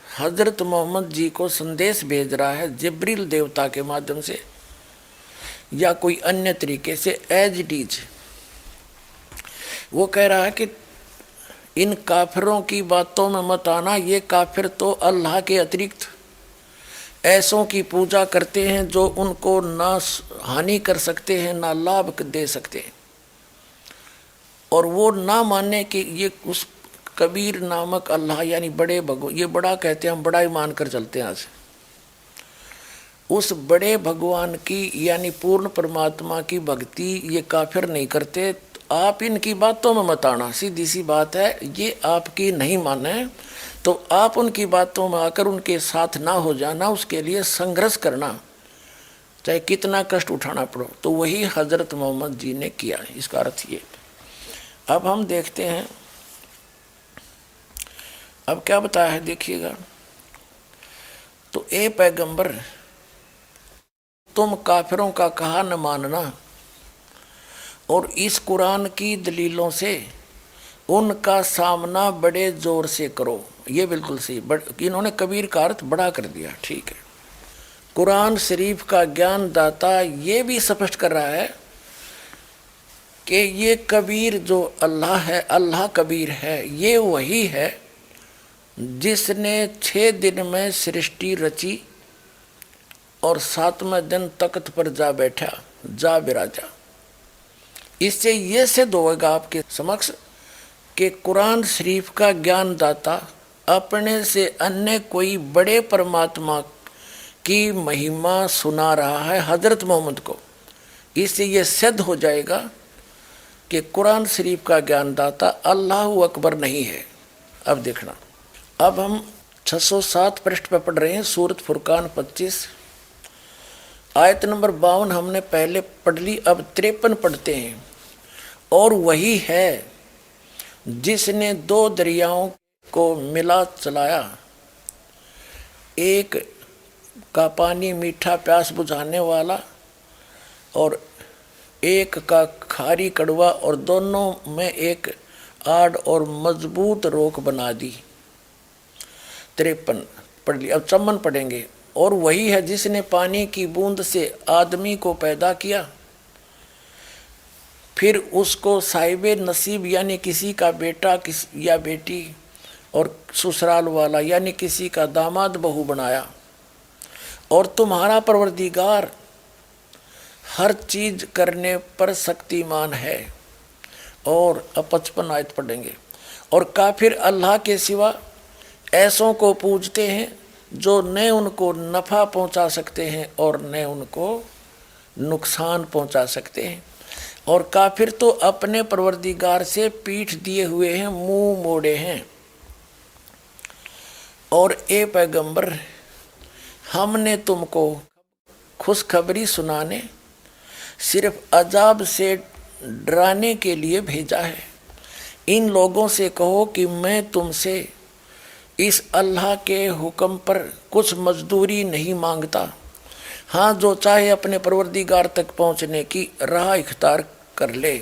हजरत मोहम्मद जी को संदेश भेज रहा है जिब्रील देवता के माध्यम से या कोई अन्य तरीके से, एज इट इज। वो कह रहा है कि इन काफिरों की बातों में मत आना। ये काफिर तो अल्लाह के अतिरिक्त ऐसों की पूजा करते हैं जो उनको ना हानि कर सकते हैं ना लाभ दे सकते हैं। और वो ना मानने कि ये उस कबीर नामक अल्लाह यानी बड़े भगवान, ये बड़ा कहते हैं, हम बड़ा ही मान कर चलते हैं आज। उस बड़े भगवान की यानी पूर्ण परमात्मा की भक्ति ये काफिर नहीं करते। आप इनकी बातों में मत आना, सीधी सी बात है। ये आपकी नहीं माने तो आप उनकी बातों में आकर उनके साथ ना हो जाना, उसके लिए संघर्ष करना, चाहे कितना कष्ट उठाना पड़ो। तो वही हजरत मोहम्मद जी ने किया, इसका अर्थ ये। अब हम देखते हैं अब क्या बताया है, देखिएगा। तो ए पैगंबर, तुम काफिरों का कहा न मानना और इस कुरान की दलीलों से उनका सामना बड़े जोर से करो। ये बिल्कुल सही, इन्होंने कबीर का अर्थ बड़ा कर दिया, ठीक है। कुरान शरीफ का ज्ञान दाता ये भी स्पष्ट कर रहा है कि ये कबीर जो अल्लाह है, अल्लाह कबीर है, ये वही है जिसने 6 दिन में सृष्टि रची और 7वें दिन तख्त पर जा बैठा, जा विराजा। इससे ये सिद्ध होगा आपके समक्ष कि कुरान शरीफ का ज्ञान दाता अपने से अन्य कोई बड़े परमात्मा की महिमा सुना रहा है हजरत मोहम्मद को। इससे ये सिद्ध हो जाएगा कि कुरान शरीफ का ज्ञान दाता अल्लाह अकबर नहीं है। अब देखना, अब हम 607 पृष्ठ पर पढ़ रहे हैं, सूरत फुरकान 25 आयत नंबर 52 हमने पहले पढ़ ली, अब 53 पढ़ते हैं। और वही है जिसने 2 दरियाओं को मिला चलाया, एक का पानी मीठा प्यास बुझाने वाला और एक का खारी कड़वा, और दोनों में एक आड़ और मजबूत रोक बना दी। 53 पढ़ लिया, अब 54 पढ़ेंगे। और वही है जिसने पानी की बूंद से आदमी को पैदा किया, फिर उसको साहिबे नसीब यानी किसी का बेटा या बेटी और ससुराल वाला यानी किसी का दामाद बहू बनाया। और तुम्हारा परवरदिगार हर चीज करने पर शक्तिमान है। और अब 55 आयत पढ़ेंगे। और काफिर अल्लाह के सिवा ऐसों को पूजते हैं जो न उनको नफ़ा पहुंचा सकते हैं और न उनको नुकसान पहुंचा सकते हैं। और काफिर तो अपने परवरदिगार से पीठ दिए हुए हैं, मुंह मोड़े हैं। और ए पैगंबर, हमने तुमको खुशखबरी सुनाने, सिर्फ अजाब से डराने के लिए भेजा है। इन लोगों से कहो कि मैं तुमसे इस अल्लाह के हुक्म पर कुछ मजदूरी नहीं मांगता। हाँ, जो चाहे अपने परवरदिगार तक पहुंचने की राह इख्तियार कर ले।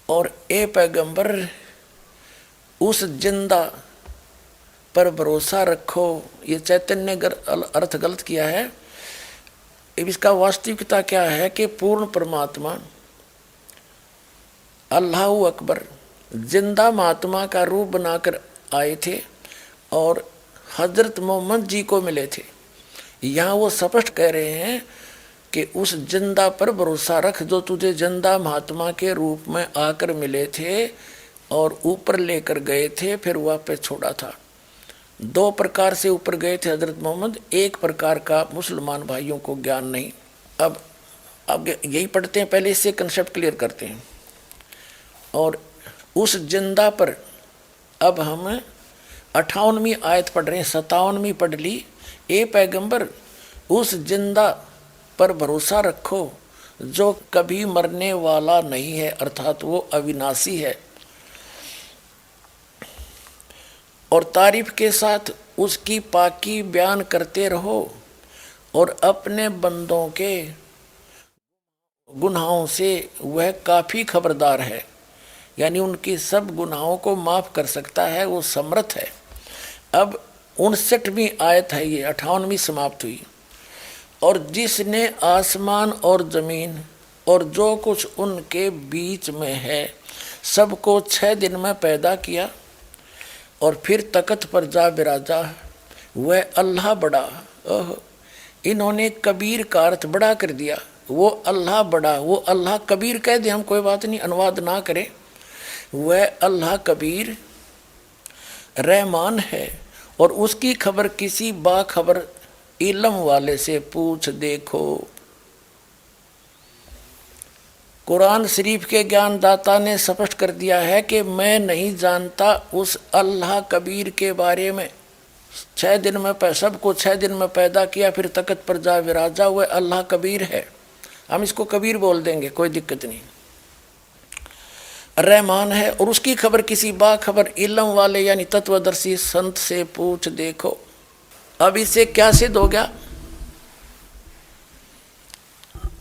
और ए पैगंबर, उस जिंदा पर भरोसा रखो। ये चैतन्य अर्थ गलत किया है। इसका वास्तविकता क्या है कि पूर्ण परमात्मा अल्लाह अकबर जिंदा महात्मा का रूप बनाकर आए थे और हजरत मोहम्मद जी को मिले थे। यहाँ वो स्पष्ट कह रहे हैं कि उस जिंदा पर भरोसा रख जो तुझे जिंदा महात्मा के रूप में आकर मिले थे और ऊपर लेकर गए थे, फिर वापस छोड़ा था। दो प्रकार से ऊपर गए थे हजरत मोहम्मद, एक प्रकार का मुसलमान भाइयों को ज्ञान नहीं। अब यही पढ़ते हैं, पहले इससे कंसेप्ट क्लियर करते हैं। और उस जिंदा पर अब हम 58वीं आयत पढ़ रहे हैं, 57वीं पढ़ ली। ए पैगंबर, उस जिंदा पर भरोसा रखो जो कभी मरने वाला नहीं है, अर्थात वो अविनाशी है। और तारीफ के साथ उसकी पाकी बयान करते रहो और अपने बंदों के गुनाहों से वह काफ़ी खबरदार है, यानी उनकी सब गुनाहों को माफ़ कर सकता है, वो समर्थ है। अब 59वीं आयत है, ये 58वीं समाप्त हुई। और जिसने आसमान और ज़मीन और जो कुछ उनके बीच में है सबको 6 दिन में पैदा किया और फिर तख्त पर जा बिराजा, वह अल्लाह बड़ा। ओह, इन्होंने कबीर का अर्थ बड़ा कर दिया। वो अल्लाह बड़ा, वो अल्लाह कबीर कह दे, हम कोई बात नहीं, अनुवाद ना करें। वह अल्लाह कबीर रहमान है और उसकी खबर किसी बाखबर इल्म वाले से पूछ देखो। कुरान शरीफ के ज्ञानदाता ने स्पष्ट कर दिया है कि मैं नहीं जानता उस अल्लाह कबीर के बारे में। 6 दिन में सबको 6 दिन में पैदा किया, फिर तख्त पर जा विराजा, हुए अल्लाह कबीर है। हम इसको कबीर बोल देंगे, कोई दिक्कत नहीं। रहमान है और उसकी खबर किसी बाखबर इल्म वाले यानी तत्वदर्शी संत से पूछ देखो। अब इससे क्या सिद्ध हो गया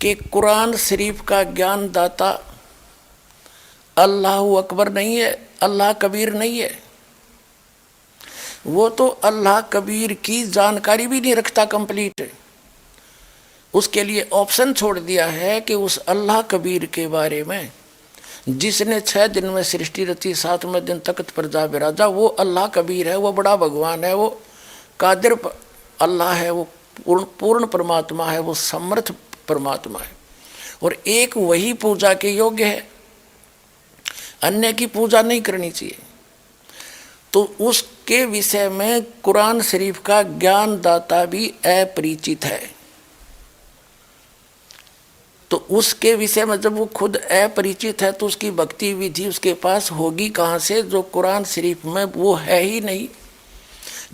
कि कुरान शरीफ का ज्ञानदाता अल्लाह अकबर नहीं है, अल्लाह कबीर नहीं है। वो तो अल्लाह कबीर की जानकारी भी नहीं रखता कंप्लीट। उसके लिए ऑप्शन छोड़ दिया है कि उस अल्लाह कबीर के बारे में जिसने 6 दिन में सृष्टि रची, 7वें दिन तख्त पर जा बिराजा, वो अल्लाह कबीर है, वो बड़ा भगवान है, वो कादिर अल्लाह है, वो पूर्ण परमात्मा है, वो समर्थ परमात्मा है और एक वही पूजा के योग्य है, अन्य की पूजा नहीं करनी चाहिए। तो उसके विषय में कुरान शरीफ का ज्ञानदाता भी अपरिचित है। तो उसके विषय में जब वो खुद अपरिचित है तो उसकी भक्ति विधि उसके पास होगी कहाँ से, जो कुरान शरीफ में वो है ही नहीं।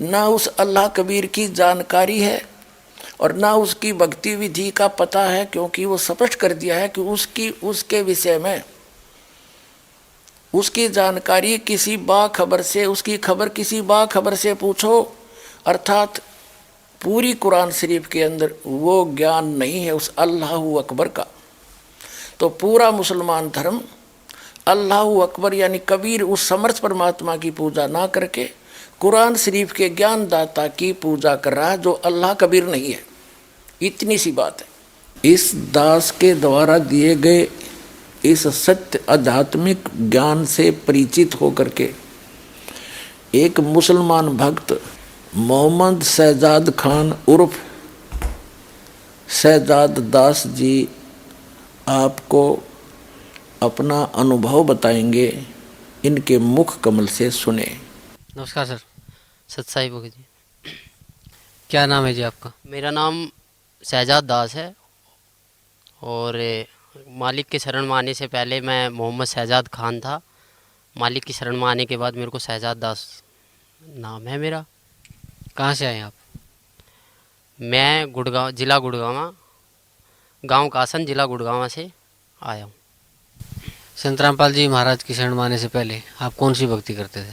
ना उस अल्लाह कबीर की जानकारी है और ना उसकी भक्ति विधि का पता है, क्योंकि वो स्पष्ट कर दिया है कि उसके विषय में उसकी जानकारी किसी बाखबर से, उसकी खबर किसी बाखबर से पूछो। अर्थात पूरी कुरान शरीफ के अंदर वो ज्ञान नहीं है उस अल्लाह अकबर का। तो पूरा मुसलमान धर्म अल्लाह अकबर यानी कबीर उस समर्थ परमात्मा की पूजा ना करके कुरान शरीफ के ज्ञानदाता की पूजा कर रहा है, जो अल्लाह कबीर नहीं है। इतनी सी बात है। इस दास के द्वारा दिए गए इस सत्य आध्यात्मिक ज्ञान से परिचित होकर के एक मुसलमान भक्त मोहम्मद शहजाद खान उर्फ शहजाद दास जी आपको अपना अनुभव बताएंगे। इनके मुख कमल से सुने। नमस्कार सर, सतसाई बोगे जी। क्या नाम है जी आपका? मेरा नाम शहजाद दास है और मालिक के शरण में आने से पहले मैं मोहम्मद शहजाद खान था। मालिक की शरण में आने के बाद मेरे को शहजाद दास नाम है मेरा। कहाँ से आए आप? मैं गुड़गांव, ज़िला गुड़गांव, गांव कासन, ज़िला गुड़गांव से आया हूँ। संत रामपाल जी महाराज की शरण में आने से पहले आप कौन सी भक्ति करते थे?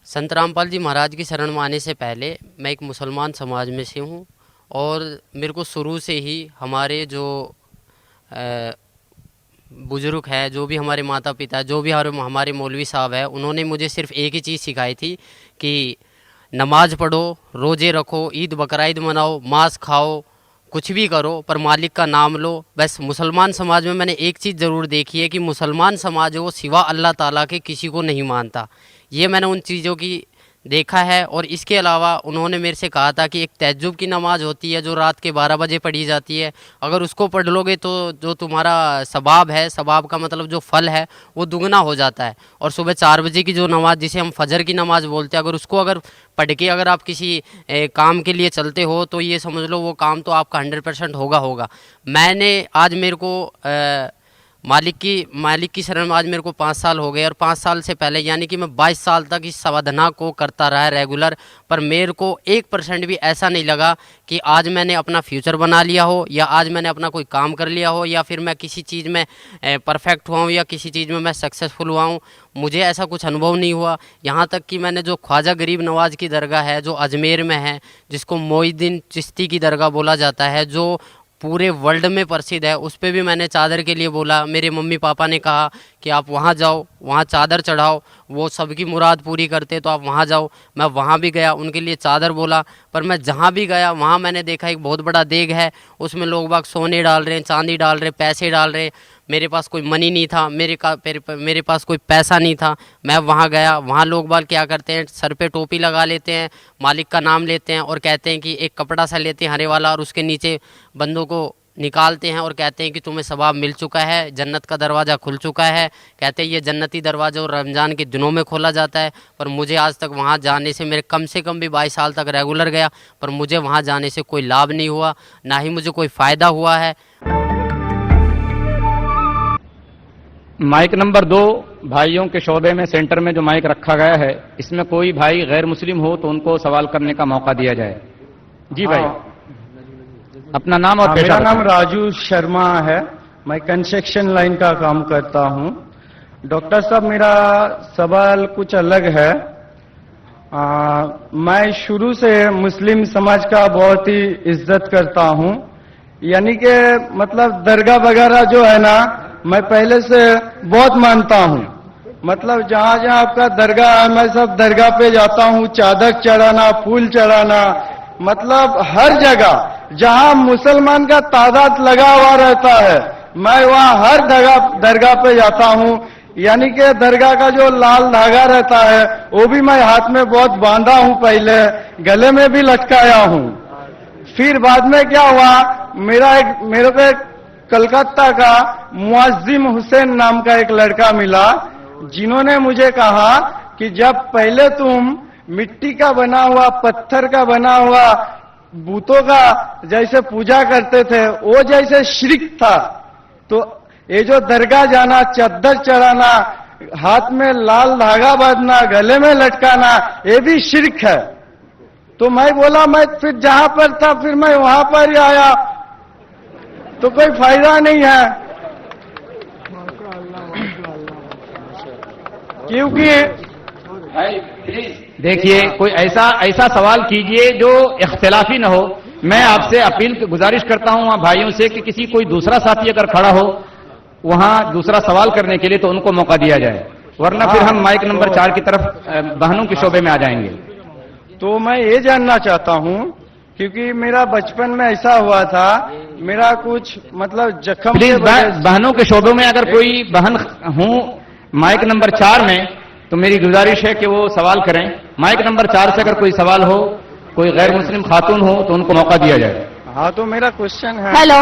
संत रामपाल जी महाराज की शरण में आने से पहले मैं एक मुसलमान समाज में से हूँ और मेरे को शुरू से ही हमारे जो बुजुर्ग है, जो भी हमारे माता पिता, जो भी हमारे मौलवी साहब है, उन्होंने मुझे सिर्फ एक ही चीज़ सिखाई थी कि नमाज पढ़ो, रोज़े रखो, ईद बकरीद मनाओ, मांस खाओ, कुछ भी करो पर मालिक का नाम लो। बस मुसलमान समाज में मैंने एक चीज़ ज़रूर देखी है कि मुसलमान समाज वो सिवा अल्लाह ताला के किसी को नहीं मानता। ये मैंने उन चीज़ों की देखा है। और इसके अलावा उन्होंने मेरे से कहा था कि एक तहज्जुद की नमाज़ होती है जो रात के 12 बजे पढ़ी जाती है, अगर उसको पढ़ लोगे तो जो तुम्हारा सवाब है, सवाब का मतलब जो फल है वो दुगना हो जाता है। और सुबह 4 बजे की जो नमाज़ जिसे हम फजर की नमाज़ बोलते हैं, अगर पढ़ के अगर आप किसी काम के लिए चलते हो तो ये समझ लो वो काम तो आपका 100% होगा। मैंने आज मेरे को मालिक की शरण में आज मेरे को 5 साल हो गए और 5 साल से पहले यानी कि मैं 22 साल तक इस साधना को करता रहा रेगुलर, पर मेरे को 1% भी ऐसा नहीं लगा कि आज मैंने अपना फ्यूचर बना लिया हो या आज मैंने अपना कोई काम कर लिया हो या फिर मैं किसी चीज़ में परफेक्ट हुआ हूँ या किसी चीज़ में मैं सक्सेसफुल हुआ हूँ। मुझे ऐसा कुछ अनुभव नहीं हुआ। यहाँ तक कि मैंने जो ख्वाजा गरीब नवाज की दरगाह है जो अजमेर में है, जिसको मोइनुद्दीन चिश्ती की दरगाह बोला जाता है, जो पूरे वर्ल्ड में प्रसिद्ध है, उस पे भी मैंने चादर के लिए बोला। मेरे मम्मी पापा ने कहा कि आप वहाँ जाओ, वहाँ चादर चढ़ाओ, वो सबकी मुराद पूरी करते, तो आप वहाँ जाओ। मैं वहाँ भी गया, उनके लिए चादर बोला। पर मैं जहाँ भी गया वहाँ मैंने देखा एक बहुत बड़ा देग है, उसमें लोग बाग सोने डाल रहे हैं, चांदी डाल रहे हैं, पैसे डाल रहे हैं। मेरे पास कोई मनी नहीं था, मेरे पास कोई पैसा नहीं था। मैं वहाँ गया, वहाँ लोग बाग क्या करते हैं, सर पे टोपी लगा लेते हैं, मालिक का नाम लेते हैं और कहते हैं कि एक कपड़ा सा लेते हैं हरे वाला और उसके नीचे बंदों को निकालते हैं और कहते हैं कि तुम्हें सवाब मिल चुका है, जन्नत का दरवाज़ा खुल चुका है। कहते हैं ये जन्नती दरवाज़ा और रमज़ान के दिनों में खोला जाता है। पर मुझे आज तक वहाँ जाने से, मेरे कम से कम भी 22 साल तक रेगुलर गया, पर मुझे वहाँ जाने से कोई लाभ नहीं हुआ, ना ही मुझे कोई फ़ायदा हुआ है। माइक नंबर 2 भाइयों के शोबे में सेंटर में जो माइक रखा गया है, इसमें कोई भाई गैर मुस्लिम हो तो उनको सवाल करने का मौका दिया जाए। जी भाई, अपना नाम और पेशा। मेरा नाम राजू शर्मा है, मैं कंस्ट्रक्शन लाइन का काम करता हूं। डॉक्टर साहब, मेरा सवाल कुछ अलग है। मैं शुरू से मुस्लिम समाज का बहुत ही इज्जत करता हूं, यानी कि मतलब दरगाह वगैरह जो है ना, मैं पहले से बहुत मानता हूं। मतलब जहां जहां आपका दरगाह है मैं सब दरगाह पे जाता हूं, चादर चढ़ाना, फूल चढ़ाना, मतलब हर जगह जहां मुसलमान का तादाद लगा हुआ रहता है मैं वहां हर दरगाह पे जाता हूं। यानी कि दरगाह का जो लाल धागा रहता है वो भी मैं हाथ में बहुत बांधा हूं, पहले गले में भी लटकाया हूं। फिर बाद में क्या हुआ, मेरे को कलकत्ता का मुअज्जिम हुसैन नाम का एक लड़का मिला, जिन्होंने मुझे कहा कि जब पहले तुम मिट्टी का बना हुआ, पत्थर का बना हुआ बूतों का जैसे पूजा करते थे, वो जैसे शिर्क था, तो ये जो दरगाह जाना, चद्दर चढ़ाना, हाथ में लाल धागा बांधना, गले में लटकाना, ये भी शिर्क है। तो मैं बोला, मैं फिर जहां पर था फिर मैं वहां पर ही आया, तो कोई फायदा नहीं है, क्योंकि देखिए कोई ऐसा सवाल कीजिए जो इख्तिलाफी न हो। मैं आपसे अपील गुजारिश करता हूं वहां भाइयों से कि किसी कोई दूसरा साथी अगर खड़ा हो वहां दूसरा सवाल करने के लिए तो उनको मौका दिया जाए, वरना फिर हम माइक नंबर 4 की तरफ बहनों के शोबे में आ जाएंगे। तो मैं ये जानना चाहता हूं, क्योंकि मेरा बचपन में ऐसा हुआ था, मेरा कुछ मतलब जख्म। प्लीज बहनों के शोबों में अगर कोई बहन हूं माइक नंबर 4 में, तो मेरी गुजारिश है कि वो सवाल करें। माइक नंबर 4 से अगर कोई सवाल हो, कोई गैर मुस्लिम खातून हो तो उनको मौका दिया जाए। हाँ, तो मेरा क्वेश्चन है। हेलो।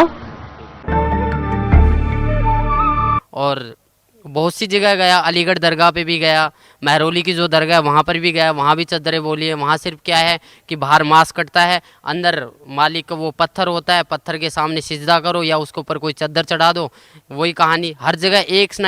और बहुत सी जगह गया, अलीगढ़ दरगाह पे भी गया, महरौली की जो दरगाह है वहाँ पर भी गया, वहाँ भी चद्दरें बोली है। वहाँ सिर्फ क्या है कि बाहर मांस कटता है, अंदर मालिक का वो पत्थर होता है, पत्थर के सामने सिजदा करो या उसके ऊपर कोई चद्दर चढ़ा दो, वही कहानी। हर जगह एक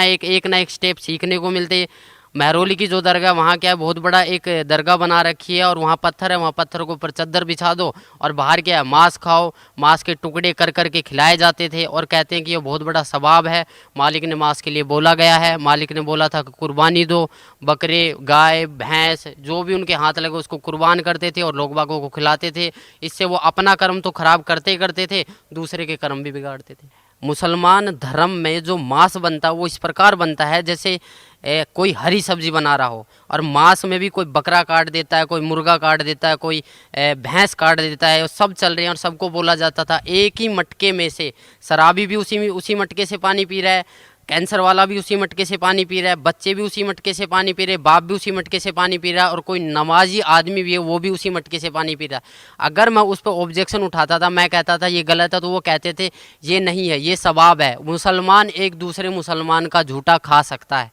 ना एक स्टेप सीखने को मिलते हैं। महरौली की जो दरगाह, वहाँ क्या है, बहुत बड़ा एक दरगाह बना रखी है और वहाँ पत्थर है, वहाँ पत्थर के ऊपर चद्दर बिछा दो और बाहर क्या है, मांस खाओ, मांस के टुकड़े कर कर के खिलाए जाते थे और कहते हैं कि ये बहुत बड़ा सवाब है। मालिक ने मांस के लिए बोला गया है, मालिक ने बोला था कि कुर्बानी दो, बकरे, गाय, भैंस जो भी उनके हाथ लगे उसको कुर्बान करते थे और लोग बागों को खिलाते थे। इससे वो अपना कर्म तो खराब करते ही करते थे, दूसरे के कर्म भी बिगाड़ते थे। मुसलमान धर्म में जो मांस बनता है वो इस प्रकार बनता है जैसे कोई हरी सब्जी बना रहा हो, और मांस में भी कोई बकरा काट देता है, कोई मुर्गा काट देता है, कोई भैंस काट देता है, सब चल रहे हैं और सबको बोला जाता था एक ही मटके में से, शराबी भी उसी मटके से पानी पी रहा है, कैंसर वाला भी उसी मटके से पानी पी रहा है, बच्चे भी उसी मटके से पानी पी रहे हैं, बाप भी उसी मटके से पानी पी रहा है और कोई नमाजी आदमी भी है वो भी उसी मटके से पानी पी रहा है। अगर मैं उस पर ऑब्जेक्शन उठाता था, मैं कहता था ये गलत है, तो वो कहते थे ये नहीं है, ये सवाब है, मुसलमान एक दूसरे मुसलमान का झूठा खा सकता है।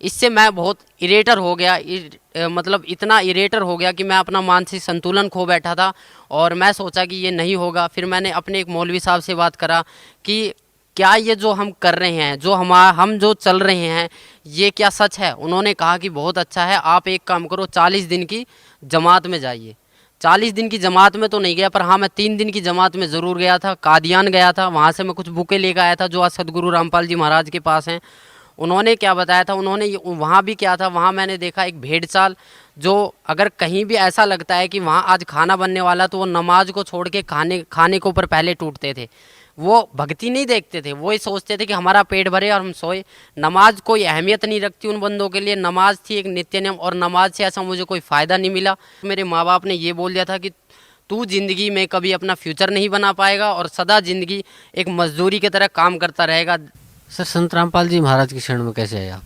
इससे मैं बहुत इरेटर हो गया, मतलब इतना इरेटर हो गया कि मैं अपना मानसिक संतुलन खो बैठा था और मैं सोचा कि ये नहीं होगा। फिर मैंने अपने एक मौलवी साहब से बात करा कि क्या ये जो हम कर रहे हैं, जो हम जो चल रहे हैं, ये क्या सच है। उन्होंने कहा कि बहुत अच्छा है, आप एक काम करो, 40 दिन की जमात में जाइए। 40 दिन की जमात में तो नहीं गया, पर हाँ मैं 3 दिन की जमात में ज़रूर गया था। कादियान गया था, वहाँ से मैं कुछ बुकें लेकर आया था जो आज सदगुरु रामपाल जी महाराज के पास हैं। उन्होंने क्या बताया था, उन्होंने वहाँ भी क्या था, वहाँ मैंने देखा एक भेड़ चाल, जो अगर कहीं भी ऐसा लगता है कि वहाँ आज खाना बनने वाला, तो वो नमाज को छोड़ के खाने के ऊपर पहले टूटते थे। वो भक्ति नहीं देखते थे, वो ही सोचते थे कि हमारा पेट भरे और हम सोए। नमाज कोई अहमियत नहीं रखती उन बंदों के लिए, नमाज थी एक नित्य नियम और नमाज से ऐसा मुझे कोई फ़ायदा नहीं मिला। मेरे माँ बाप ने ये बोल दिया था कि तू ज़िंदगी में कभी अपना फ्यूचर नहीं बना पाएगा और सदा ज़िंदगी एक मजदूरी की तरह काम करता रहेगा। सर संत रामपाल जी महाराज की शरण में कैसे आए आप?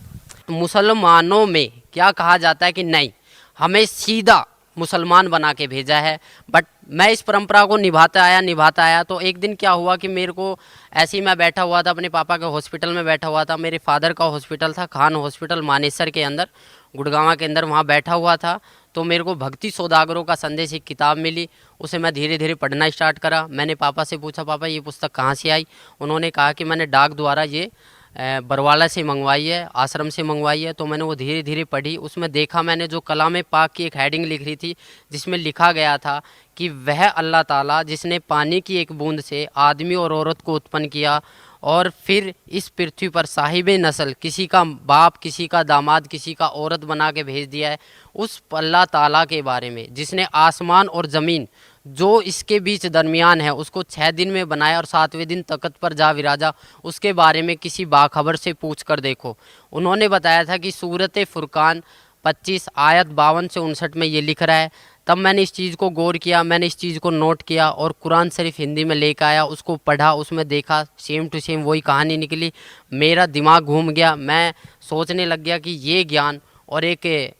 मुसलमानों में क्या कहा जाता है कि नहीं, हमें सीधा मुसलमान बना के भेजा है, बट मैं इस परंपरा को निभाता आया। तो एक दिन क्या हुआ कि मेरे को ऐसे ही मैं बैठा हुआ था, अपने पापा के हॉस्पिटल में बैठा हुआ था। मेरे फादर का हॉस्पिटल था खान हॉस्पिटल मानेसर के अंदर, गुड़गांव के अंदर, वहाँ बैठा हुआ था। तो मेरे को भक्ति सौदागरों का संदेश एक किताब मिली, उसे मैं धीरे धीरे पढ़ना स्टार्ट करा। मैंने पापा से पूछा, पापा ये पुस्तक कहाँ से आई? उन्होंने कहा कि मैंने डाक द्वारा ये बरवाला से मंगवाई है, आश्रम से मंगवाई है। तो मैंने वो धीरे धीरे पढ़ी, उसमें देखा मैंने जो कलाम पाक की एक हेडिंग लिख रही थी जिसमें लिखा गया था कि वह अल्लाह ताला जिसने पानी की एक बूंद से आदमी और औरत को उत्पन्न किया और फिर इस पृथ्वी पर साहिब नस्ल, किसी का बाप, किसी का दामाद, किसी का औरत बना के भेज दिया है, उस अल्लाह ताला के बारे में जिसने आसमान और ज़मीन जो इसके बीच दरमियान है उसको 6 दिन में बनाया और 7वें दिन तख्त पर जा विराजा, उसके बारे में किसी बाखबर से पूछ कर देखो। उन्होंने बताया था कि सूरत फुरकान 25 आयत 52 से 59 में ये लिख रहा है। तब मैंने इस चीज़ को गौर किया, मैंने इस चीज़ को नोट किया और कुरान शरीफ हिंदी में लेकर आया, उसको पढ़ा, उसमें देखा, सेम टू सेम वही कहानी निकली। मेरा दिमाग घूम गया, मैं सोचने लग गया कि ये ज्ञान और एक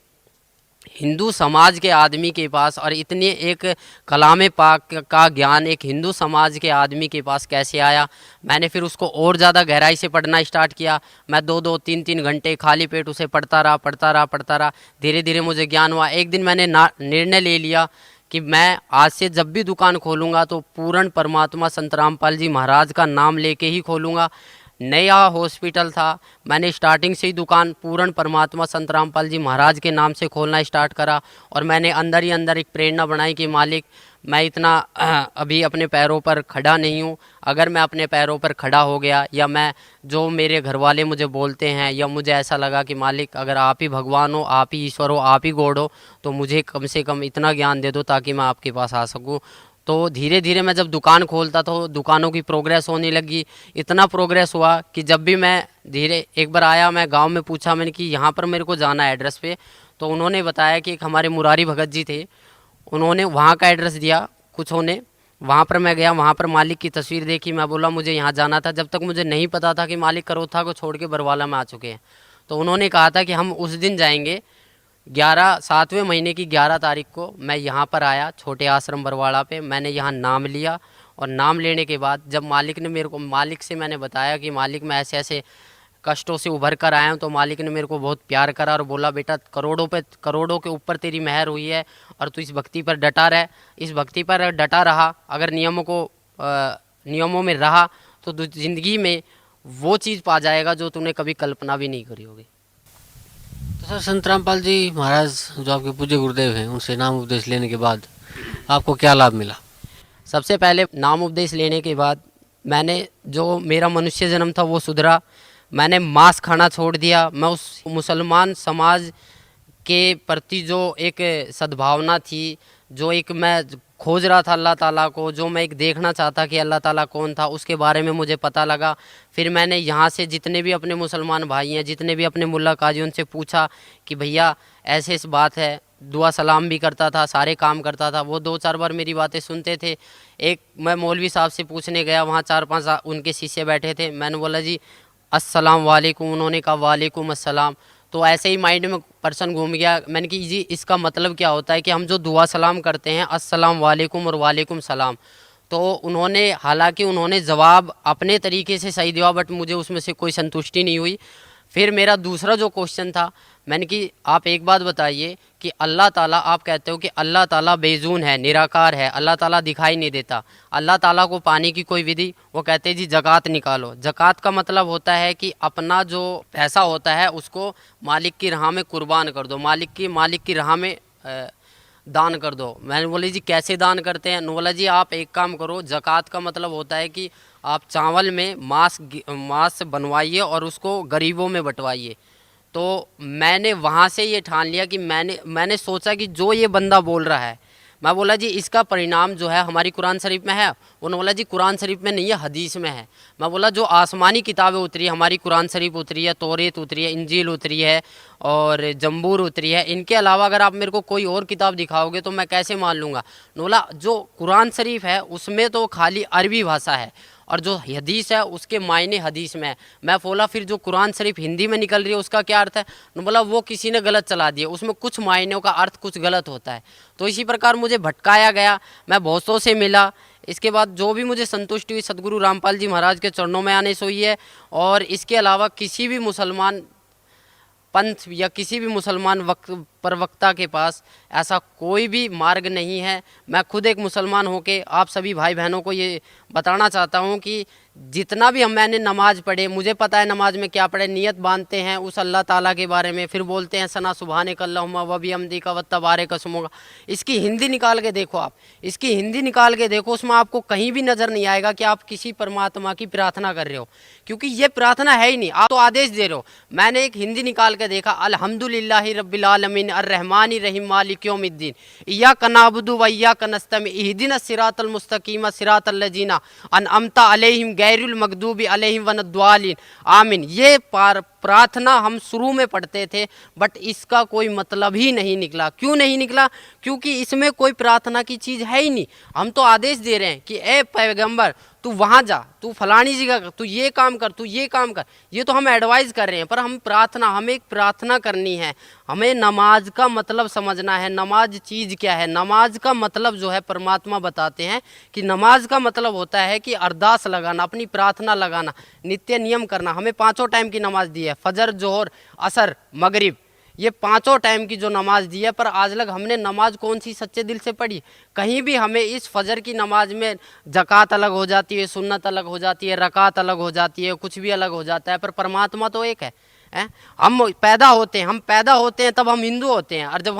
हिंदू समाज के आदमी के पास और इतने एक कलाम पाक का ज्ञान एक हिंदू समाज के आदमी के पास कैसे आया। मैंने फिर उसको और ज़्यादा गहराई से पढ़ना स्टार्ट किया। मैं 2-2, 3-3 घंटे खाली पेट उसे पढ़ता रहा। धीरे धीरे मुझे ज्ञान हुआ। एक दिन मैंने निर्णय ले लिया कि मैं आज से जब भी दुकान खोलूँगा तो पूर्ण परमात्मा संत रामपाल जी महाराज का नाम लेके ही खोलूँगा। नया हॉस्पिटल था, मैंने स्टार्टिंग से ही दुकान पूर्ण परमात्मा संत रामपाल जी महाराज के नाम से खोलना स्टार्ट करा और मैंने अंदर ही अंदर एक प्रेरणा बनाई कि मालिक मैं इतना अभी अपने पैरों पर खड़ा नहीं हूँ। अगर मैं अपने पैरों पर खड़ा हो गया या मैं जो मेरे घर वाले मुझे बोलते हैं या मुझे ऐसा लगा कि मालिक अगर आप ही भगवान हो, आप ही ईश्वर हो, आप ही गॉड हो, तो मुझे कम से कम इतना ज्ञान दे दो ताकि मैं आपके पास आ सकूँ। तो धीरे धीरे मैं जब दुकान खोलता तो दुकानों की प्रोग्रेस होने लगी। इतना प्रोग्रेस हुआ कि जब भी मैं धीरे एक बार आया, मैं गांव में पूछा मैंने कि यहाँ पर मेरे को जाना है एड्रेस पे, तो उन्होंने बताया कि एक हमारे मुरारी भगत जी थे, उन्होंने वहाँ का एड्रेस दिया कुछ होने। वहाँ पर मैं गया, वहाँ पर मालिक की तस्वीर देखी, मैं बोला मुझे यहाँ जाना था। जब तक मुझे नहीं पता था कि मालिक करोथा को छोड़ के बरवाला में आ चुके हैं। तो उन्होंने कहा था कि हम उस दिन जाएंगे 7वें महीने की 11 तारीख को मैं यहाँ पर आया छोटे आश्रम बरवाड़ा पे। मैंने यहाँ नाम लिया और नाम लेने के बाद जब मालिक से मैंने बताया कि मालिक मैं ऐसे ऐसे कष्टों से उभर कर आया हूँ, तो मालिक ने मेरे को बहुत प्यार करा और बोला बेटा करोड़ों के ऊपर तेरी मेहर हुई है और तू इस भक्ति पर डटा रह, इस भक्ति पर डटा रहा, अगर नियमों में रहा तो ज़िंदगी में वो चीज़ पा जाएगा जो तूने कभी कल्पना भी नहीं करी होगी। तो सर संत रामपाल जी महाराज जो आपके पूज्य गुरुदेव हैं, उनसे नाम उपदेश लेने के बाद आपको क्या लाभ मिला? सबसे पहले नाम उपदेश लेने के बाद मैंने जो मेरा मनुष्य जन्म था वो सुधरा। मैंने मांस खाना छोड़ दिया। मैं उस मुसलमान समाज के प्रति जो एक सद्भावना थी, जो एक मैं खोज रहा था अल्लाह ताला को, जो मैं एक देखना चाहता कि अल्लाह ताला कौन था, उसके बारे में मुझे पता लगा। फिर मैंने यहाँ से जितने भी अपने मुसलमान भाई हैं, जितने भी अपने मुल्ला काजी, उनसे पूछा कि भैया ऐसे इस बात है। दुआ सलाम भी करता था, सारे काम करता था। वो 2-4 बार मेरी बातें सुनते थे। एक मैं मौलवी साहब से पूछने गया, वहाँ 4-5 उनके शिष्य बैठे थे। मैंने बोला जी अस्सलाम वालेकुम, उन्होंने कहा वालेकुम अस्सलाम। तो ऐसे ही माइंड में पर्सन घूम गया। मैंने कि जी इसका मतलब क्या होता है कि हम जो दुआ सलाम करते हैं अस्सलाम वालेकुम और वालेकुम सलाम। तो उन्होंने, हालांकि उन्होंने जवाब अपने तरीके से सही दिया, बट मुझे उसमें से कोई संतुष्टि नहीं हुई। फिर मेरा दूसरा जो क्वेश्चन था, मैंने कि आप एक बात बताइए कि अल्लाह ताला, आप कहते हो कि अल्लाह ताला बेजून है, निराकार है, अल्लाह ताला दिखाई नहीं देता, अल्लाह ताला को पाने की कोई विधि? वो कहते हैं जी ज़कात निकालो। ज़कात का मतलब होता है कि अपना जो पैसा होता है उसको मालिक की राह में कुर्बान कर दो, मालिक की राह में दान कर दो। मैंने बोले जी कैसे दान करते हैं? बोला जी आप एक काम करो, ज़कात का मतलब होता है कि आप चावल में मांस बनवाइए और उसको गरीबों में बंटवाइए। तो मैंने वहाँ से ये ठान लिया कि मैंने सोचा कि जो ये बंदा बोल रहा है, मैं बोला जी इसका परिणाम जो है हमारी कुरान शरीफ में है। उन्होंने बोला जी कुरान शरीफ में नहीं है, हदीस में है। मैं बोला जो आसमानी किताबें उतरी है, हमारी कुरान शरीफ उतरी है, तौरेत उतरी है, इंजील उतरी है और जंबूर उतरी है, इनके अलावा अगर आप मेरे को कोई और किताब दिखाओगे तो मैं कैसे मान लूँगा? बोला जो कुरान शरीफ है उसमें तो खाली अरबी भाषा है और जो हदीस है उसके मायने हदीस में है। मैं बोला फिर जो कुरान शरीफ हिंदी में निकल रही है उसका क्या अर्थ है? बोला वो किसी ने गलत चला दिया, उसमें कुछ मायनों का अर्थ कुछ गलत होता है। तो इसी प्रकार मुझे भटकाया गया, मैं बहुतों से मिला। इसके बाद जो भी मुझे संतुष्टि हुई सदगुरु रामपाल जी महाराज के चरणों में आने से हुई है। और इसके अलावा किसी भी मुसलमान पंथ या किसी भी मुसलमान प्रवक्ता के पास ऐसा कोई भी मार्ग नहीं है। मैं खुद एक मुसलमान होके आप सभी भाई बहनों को ये बताना चाहता हूँ कि जितना भी मैंने नमाज पढ़े, मुझे पता है नमाज में क्या पढ़े। नियत बांधते हैं उस अल्लाह ताला के बारे में, फिर बोलते हैं सना सुबहानक अल्लाहुम्मा व बिहम्दिका व तबारक अस्मुका। इसकी हिंदी निकाल के देखो, आप इसकी हिंदी निकाल के देखो, उसमें आपको कहीं भी नज़र नहीं आएगा कि आप किसी परमात्मा की प्रार्थना कर रहे हो, क्योंकि ये प्रार्थना है ही नहीं, आप तो आदेश दे रहे हो। मैंने एक हिंदी निकाल के देखा, अल्हम्दुलिल्लाहि रब्बिल आलमीन अर्रहमानि रहीम मालिक यौमिद्दीन इय्याका नअबुदु व इय्याका नस्तईन इहदिनस सिरातल मुस्तकीम सिरातल लजीना अनअमता अलैहिम गैरुल मगदूबी अलैहिम वनद्वालिन आमीन। ये प्रार्थना हम शुरू में पढ़ते थे, बट इसका कोई मतलब ही नहीं निकला। क्यों नहीं निकला? क्योंकि इसमें कोई प्रार्थना की चीज़ है ही नहीं। हम तो आदेश दे रहे हैं कि ए पैगंबर तू वहाँ जा, तू फलानी जगह कर, तू ये काम कर, तू ये काम कर, ये तो हम एडवाइस कर रहे हैं। पर हमें एक प्रार्थना करनी है, हमें नमाज का मतलब समझना है। नमाज चीज़ क्या है? नमाज का मतलब जो है परमात्मा बताते हैं कि नमाज का मतलब होता है कि अरदास लगाना, अपनी प्रार्थना लगाना, नित्य नियम करना। हमें 5 टाइम की नमाज दी है, फजर, जोहर, असर, मगरिब, ये 5 टाइम की जो नमाज दी है। पर आज लग हमने नमाज कौन सी सच्चे दिल से पढ़ी? कहीं भी हमें इस फजर की नमाज में ज़कात अलग हो जाती है, सुन्नत अलग हो जाती है, रकात अलग हो जाती है, कुछ भी अलग हो जाता है, पर परमात्मा तो एक है। हम पैदा होते हैं तब हम हिंदू होते हैं, और जब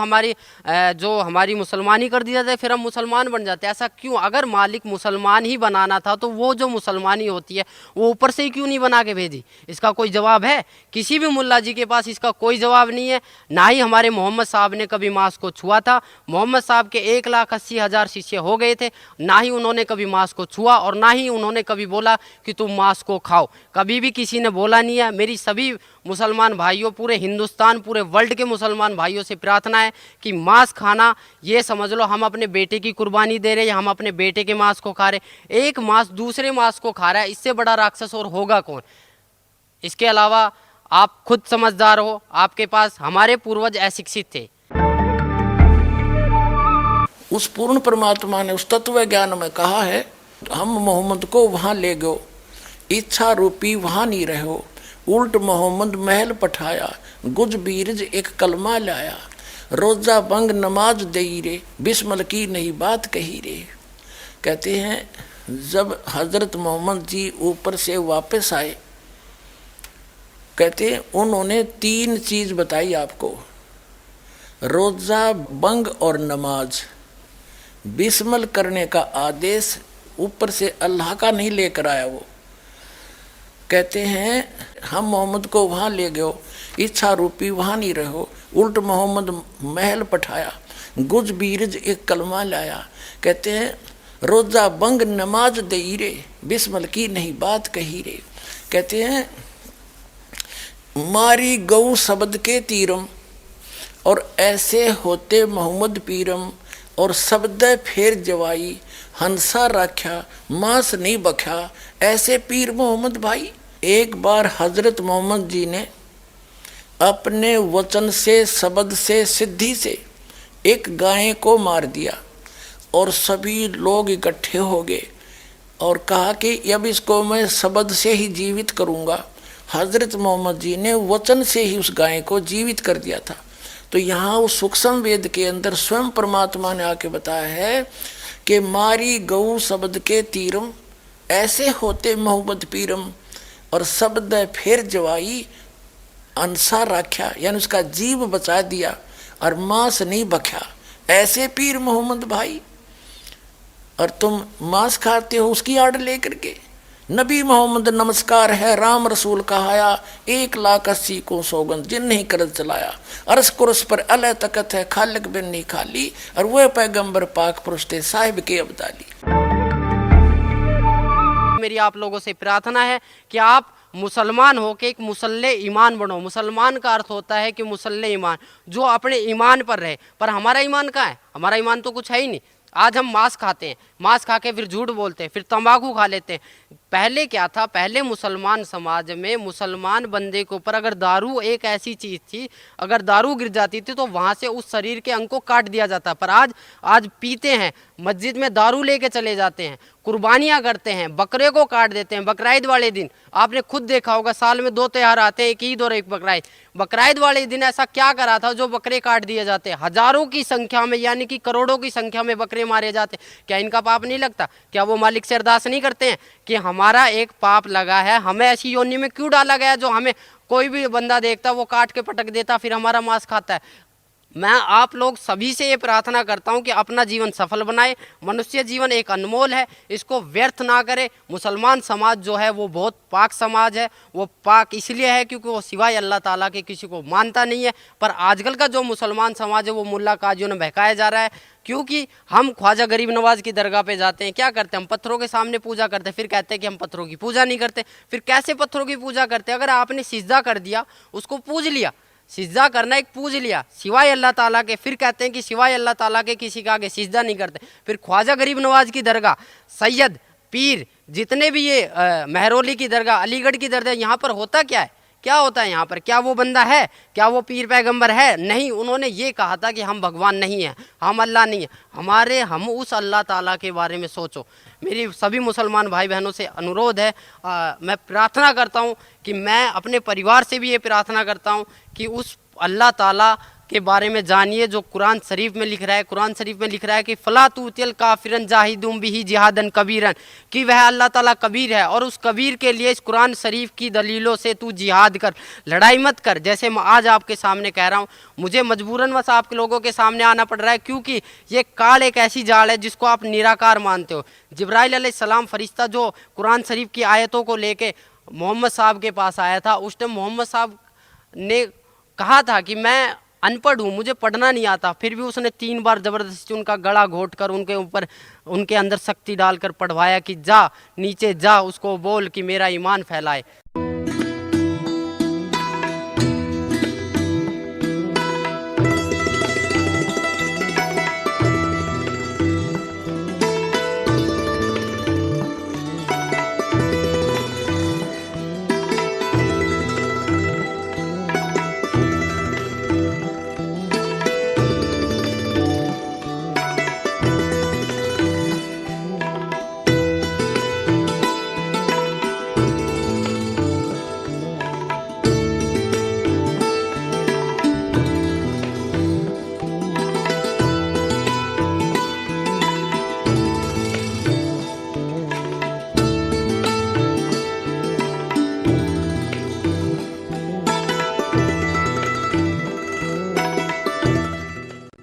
हमारी मुसलमानी कर दी जाती है फिर हम मुसलमान बन जाते हैं। ऐसा क्यों? अगर मालिक मुसलमान ही बनाना था तो वो जो मुसलमानी होती है वो ऊपर से ही क्यों नहीं बना के भेजी? इसका कोई जवाब है? किसी भी मुल्ला जी के पास इसका कोई जवाब नहीं है। ना ही हमारे मोहम्मद साहब ने कभी मांस को छुआ था। मोहम्मद साहब के 1,80,000 शिष्य हो गए थे, ना ही उन्होंने कभी मांस को छुआ और ना ही उन्होंने कभी बोला कि तुम मांस को खाओ। कभी भी किसी ने बोला नहीं है। मेरी सभी मुसलमान भाइयों, पूरे हिंदुस्तान, पूरे वर्ल्ड के मुसलमान भाइयों से प्रार्थना है कि मांस खाना, ये समझ लो हम अपने बेटे की कुर्बानी दे रहे हैं, हम अपने बेटे के मांस को खा रहे। एक मांस दूसरे मांस को खा रहा है, इससे बड़ा राक्षस और होगा कौन? इसके अलावा आप खुद समझदार हो, आपके पास हमारे पूर्वज अशिक्षित थे। उस पूर्ण परमात्मा ने उस तत्व ज्ञान में कहा है, हम मोहम्मद को वहाँ ले गो, इच्छा रूपी वहाँ नहीं रहो, उल्ट मोहम्मद महल पठाया, गुज बीरज एक कलमा लाया, रोजा बंग नमाज दई रे, बिस्मल की नहीं बात कही रे। कहते हैं जब हजरत मोहम्मद जी ऊपर से वापस आए, कहते हैं उन्होंने 3 चीज बताई आपको, रोजा, बंग और नमाज। बिस्मिल करने का आदेश ऊपर से अल्लाह का नहीं लेकर आया वो। कहते हैं हम मोहम्मद को वहाँ ले गए, इच्छा रूपी वहाँ नहीं रहो, उल्ट मोहम्मद महल पठाया, गुज बीरज एक कलमा लाया। कहते हैं रोजा बंग नमाज दई रे, बिस्मिल की नहीं बात कही रे। कहते हैं मारी गऊ शब्द के तीरम, और ऐसे होते मोहम्मद पीरम, और शब्द फेर जवाई, हंसा राख्या मांस नहीं बख्या, ऐसे पीर मोहम्मद भाई। एक बार हजरत मोहम्मद जी ने अपने वचन से, शब्द से, सिद्धि से एक गाय को मार दिया और सभी लोग इकट्ठे हो गए और कहा कि अब इसको मैं शब्द से ही जीवित करूंगा। हजरत मोहम्मद जी ने वचन से ही उस गाय को जीवित कर दिया था। तो यहाँ उस सूक्ष्म वेद के अंदर स्वयं परमात्मा ने आके बताया है कि मारी गऊ शब्द के तीरम, ऐसे होते मोहम्मद पीरम, और शब्द फिर जवाई अंसा राख्या, यानी उसका जीव बचा दिया और मांस नहीं बख्या, ऐसे पीर मोहम्मद भाई। और तुम मांस खाते हो उसकी आड़ लेकर के। नबी मोहम्मद नमस्कार है, राम रसूल कहाया, 1,80,000 को सौगंध जिन नहीं कर चलाया, अरस कुरस पर अल तकत है, खालिक बिन नहीं खाली, और वह पैगंबर पाक पुरुष थे साहिब के अब्दाली। मेरी आप लोगों से प्रार्थना है कि आप मुसलमान हो के एक मुसल्ले ईमान बनो। मुसलमान का अर्थ होता है कि मुसल्ले ईमान, जो अपने ईमान पर रहे। पर हमारा ईमान कहाँ है? हमारा ईमान तो कुछ है ही नहीं। आज हम मांस खाते हैं, मांस खा के फिर झूठ बोलते हैं, फिर तंबाकू खा लेते हैं। पहले क्या था? पहले मुसलमान समाज में मुसलमान बंदे के ऊपर अगर दारू एक ऐसी चीज़ थी, अगर दारू गिर जाती थी तो वहाँ से उस शरीर के अंग को काट दिया जाता। पर आज पीते हैं, मस्जिद में दारू लेके चले जाते हैं, कुर्बानियाँ करते हैं, बकरे को काट देते हैं। बकराईद वाले दिन आपने खुद देखा होगा, साल में 2 त्योहार आते हैं, एक ईद और एक बकराईद। बकराईद वाले दिन ऐसा क्या करा था जो बकरे काट दिए जाते? हजारों की संख्या में, यानी कि करोड़ों की संख्या में बकरे मारे जाते। क्या इनका पाप नहीं लगता? क्या वो मालिक से अरदास नहीं करते हैं कि हमारा एक पाप लगा है, हमें ऐसी योनि में क्यों डाला गया जो हमें कोई भी बंदा देखता वो काट के पटक देता, फिर हमारा मांस खाता है? मैं आप लोग सभी से ये प्रार्थना करता हूँ कि अपना जीवन सफल बनाए। मनुष्य जीवन एक अनमोल है, इसको व्यर्थ ना करे। मुसलमान समाज जो है वो बहुत पाक समाज है। वो पाक इसलिए है क्योंकि वो सिवाय अल्लाह ताला के किसी को मानता नहीं है। पर आजकल का जो मुसलमान समाज है वो मुल्ला काजियों ने बहकाया जा रहा है, क्योंकि हम ख्वाजा गरीब नवाज की दरगाह पे जाते हैं, क्या करते हैं? हम पत्थरों के सामने पूजा करते हैं, फिर कहते हैं कि हम पत्थरों की पूजा नहीं करते। फिर कैसे पत्थरों की पूजा करते हैं? अगर आपने सिजदा कर दिया, उसको पूज लिया, सिजदा करना एक पूज लिया सिवाय अल्लाह ताला के, फिर कहते हैं कि सिवाय अल्लाह ताला के किसी का आगे सिजदा नहीं करते। फिर ख्वाजा गरीब नवाज की दरगाह, सैयद, पीर, जितने भी ये महरौली की दरगाह, अलीगढ़ की दरगाह, यहाँ पर होता क्या है? क्या होता है यहाँ पर? क्या वो बंदा है? क्या वो पीर पैगंबर है? नहीं। उन्होंने ये कहा था कि हम भगवान नहीं हैं, हम अल्लाह नहीं है, हम उस अल्लाह ताला के बारे में सोचो। मेरी सभी मुसलमान भाई बहनों से अनुरोध है, मैं प्रार्थना करता हूँ कि मैं अपने परिवार से भी ये प्रार्थना करता हूँ कि उस अल्लाह ताला के बारे में जानिए जो कुरान शरीफ में लिख रहा है। कुरान शरीफ में लिख रहा है कि फला तूतिल काफिरन जाहिदुम बिही जिहादन कबीरन, कि वह अल्लाह ताला कबीर है और उस कबीर के लिए इस कुरान शरीफ की दलीलों से तू जिहाद कर, लड़ाई मत कर। जैसे मैं आज आपके सामने कह रहा हूँ, मुझे मजबूरन बस आप लोगों के सामने आना पड़ रहा है, क्योंकि ये काल एक ऐसी जाल है जिसको आप निराकार मानते हो। जिब्राइल अलैहिस्सलाम फरिश्ता जो कुरान शरीफ की आयतों को लेके मोहम्मद साहब के पास आया था, उस टाइम मोहम्मद साहब ने कहा था कि मैं अनपढ़ हूँ, मुझे पढ़ना नहीं आता। फिर भी उसने 3 बार ज़बरदस्ती उनका गला घोट कर उनके ऊपर, उनके अंदर शक्ति डालकर पढ़वाया कि जा नीचे जा, उसको बोल कि मेरा ईमान फैलाए।